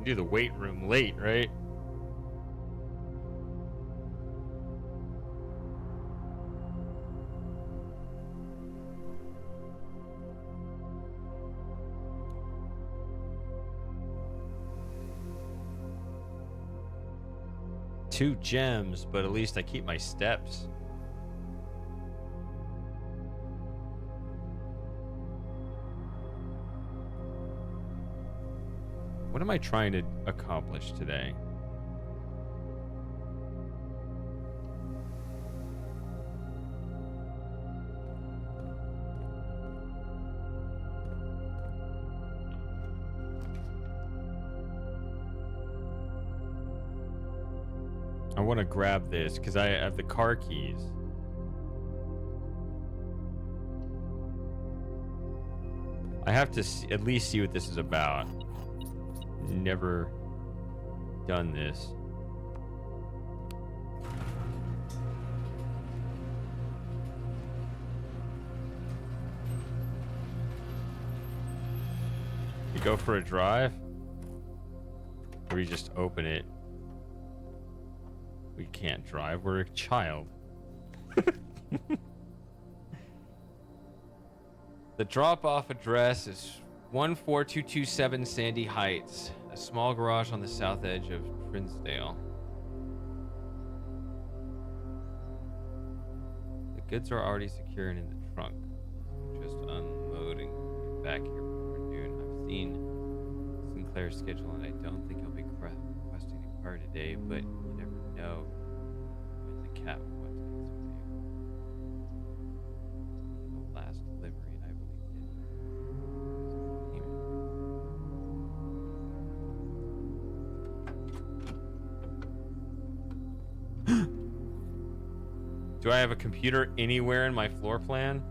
[SPEAKER 1] Do the weight room late, right? Two gems, but at least I keep my steps. What am I trying to accomplish today? I want to grab this because I have the car keys. I have to at least see what this is about. Never done this. You go for a drive? Or you just open it? We can't drive, we're a child. The drop-off address is 14227 Sandy Heights, a small garage on the south edge of Trinsdale. The goods are already secured in the trunk. Just unloading back here before noon. I've seen Sinclair's schedule and I don't think he'll be requesting a car today, but you never know when the cat will want to get some vehicle. The last delivery, and I believe it. Do I have a computer anywhere in my floor plan?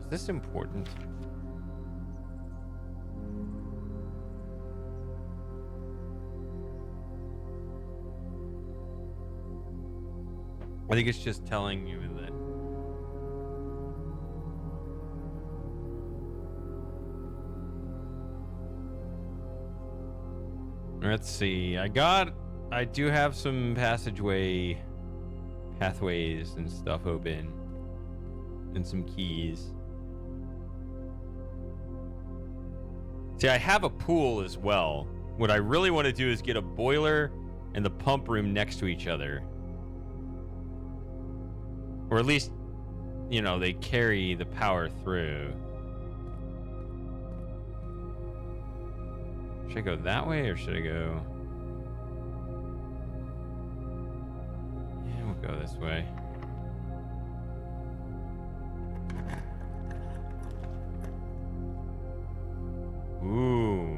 [SPEAKER 1] Is this important? I think it's just telling you that. Let's see. I do have some pathways and stuff open, and some keys. See, I have a pool as well. What I really want to do is get a boiler and the pump room next to each other. Or at least, you know, they carry the power through. Should I go that way or should I go... Yeah, we'll go this way. Ooh.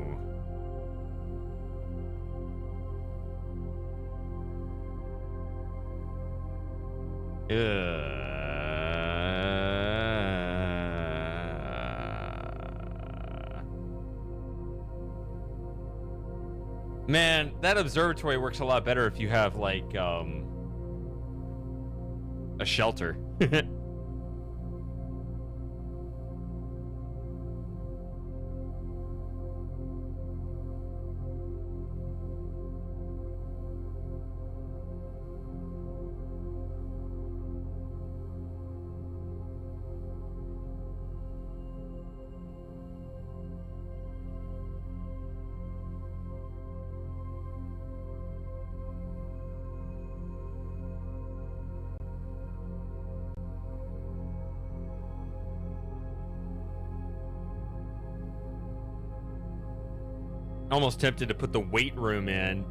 [SPEAKER 1] Man, that observatory works a lot better if you have like a shelter. Almost tempted to put the weight room in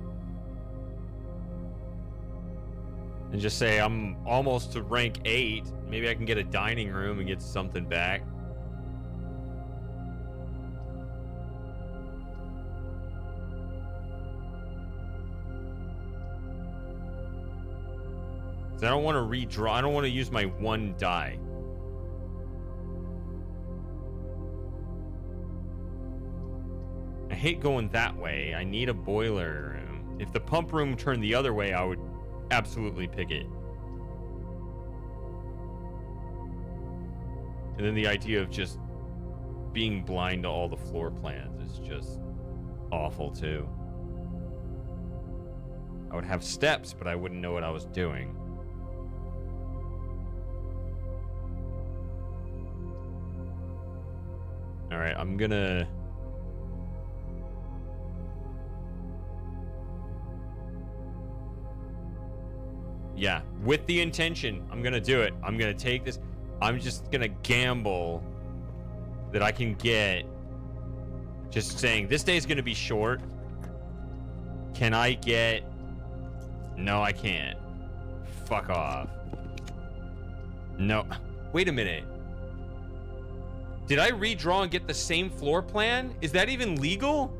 [SPEAKER 1] and just say I'm almost to rank 8. Maybe I can get a dining room and get something back. I don't want to redraw. I don't want to use my 1 die. I hate going that way. I need a boiler room. If the pump room turned the other way, I would absolutely pick it. And then the idea of just being blind to all the floor plans is just awful too. I would have steps, but I wouldn't know what I was doing. All right, I'm gonna... Yeah, with the intention, I'm gonna do it. I'm gonna take this. I'm just gonna gamble that I can get... Just saying, this day is gonna be short. Can I get... No, I can't. Fuck off. No. Wait a minute. Did I redraw and get the same floor plan? Is that even legal?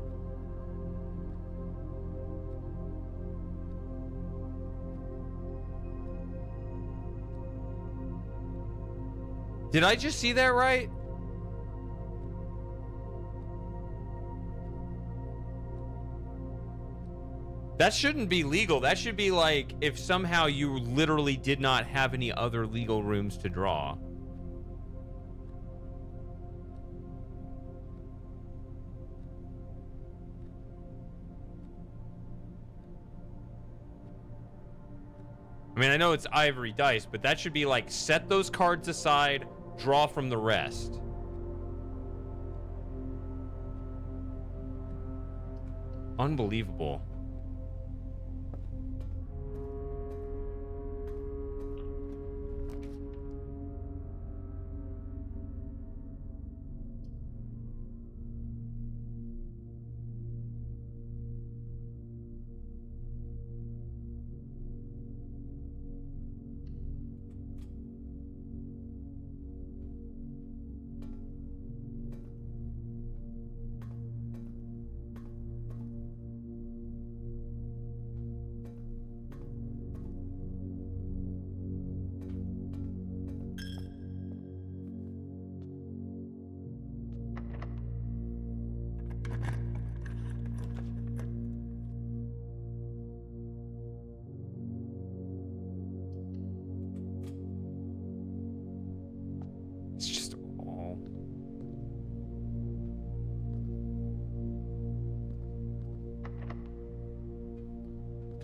[SPEAKER 1] Did I just see that right? That shouldn't be legal. That should be like if somehow you literally did not have any other legal rooms to draw. I mean, I know it's ivory dice, but that should be like set those cards aside, draw from the rest. Unbelievable.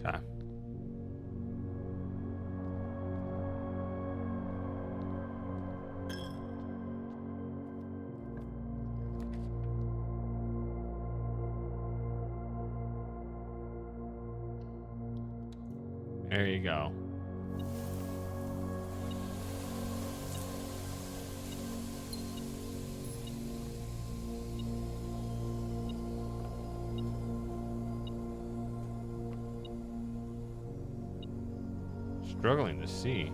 [SPEAKER 1] Okay. There you go. Struggling to see.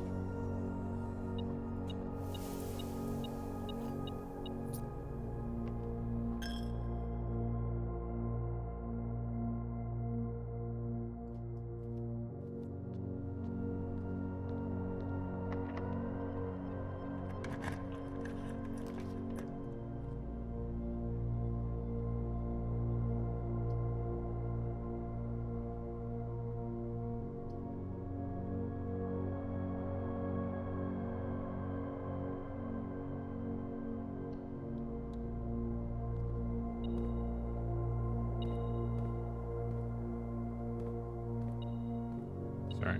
[SPEAKER 1] Sorry.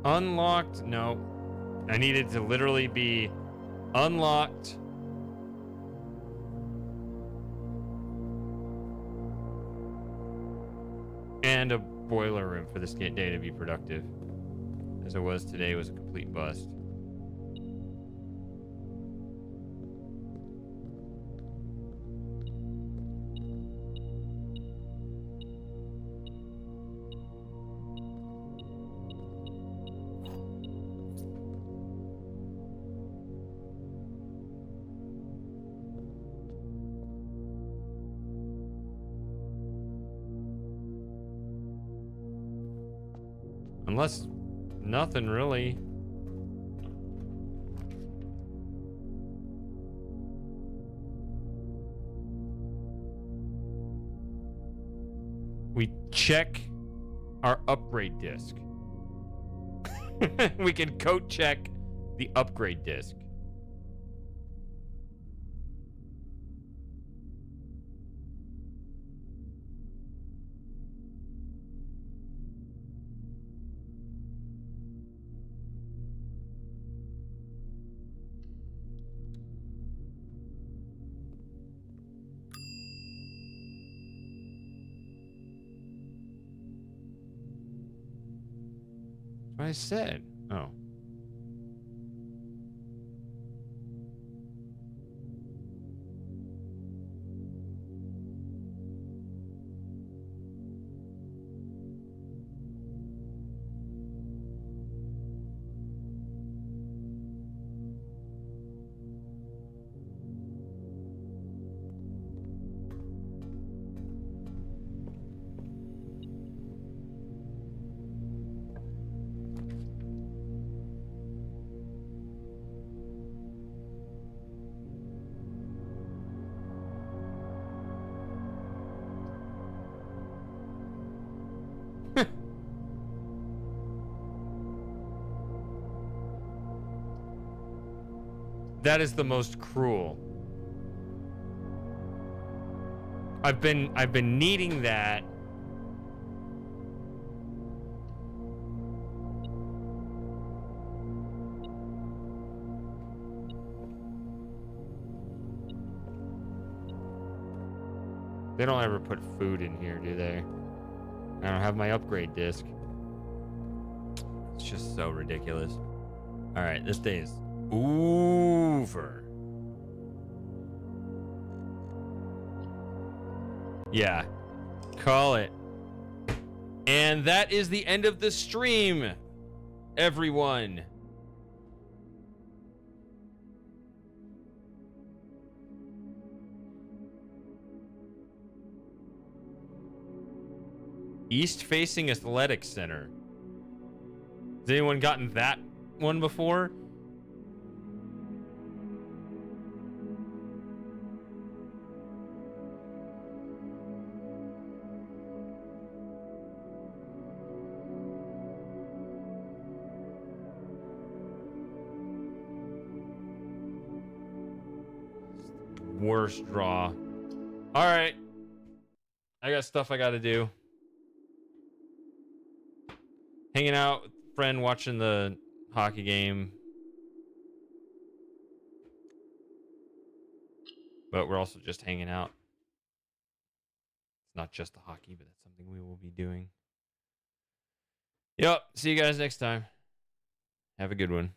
[SPEAKER 1] Unlocked? No. I needed to literally be unlocked. And a boiler room for this day to be productive. As it was today, was a complete bust. Unless nothing really. We check our upgrade disc. We can code check the upgrade disc. What I said. Oh. That is the most cruel. I've been needing that. They don't ever put food in here, do they? I don't have my upgrade disc. It's just so ridiculous. All right, this day is over. Yeah, call it. And that is the end of the stream, everyone. East Facing Athletic Center. Has anyone gotten that one before? Worst draw. All right. I got stuff I got to do. Hanging out with a friend, watching the hockey game. But we're also just hanging out. It's not just the hockey, but that's something we will be doing. Yep. See you guys next time. Have a good one.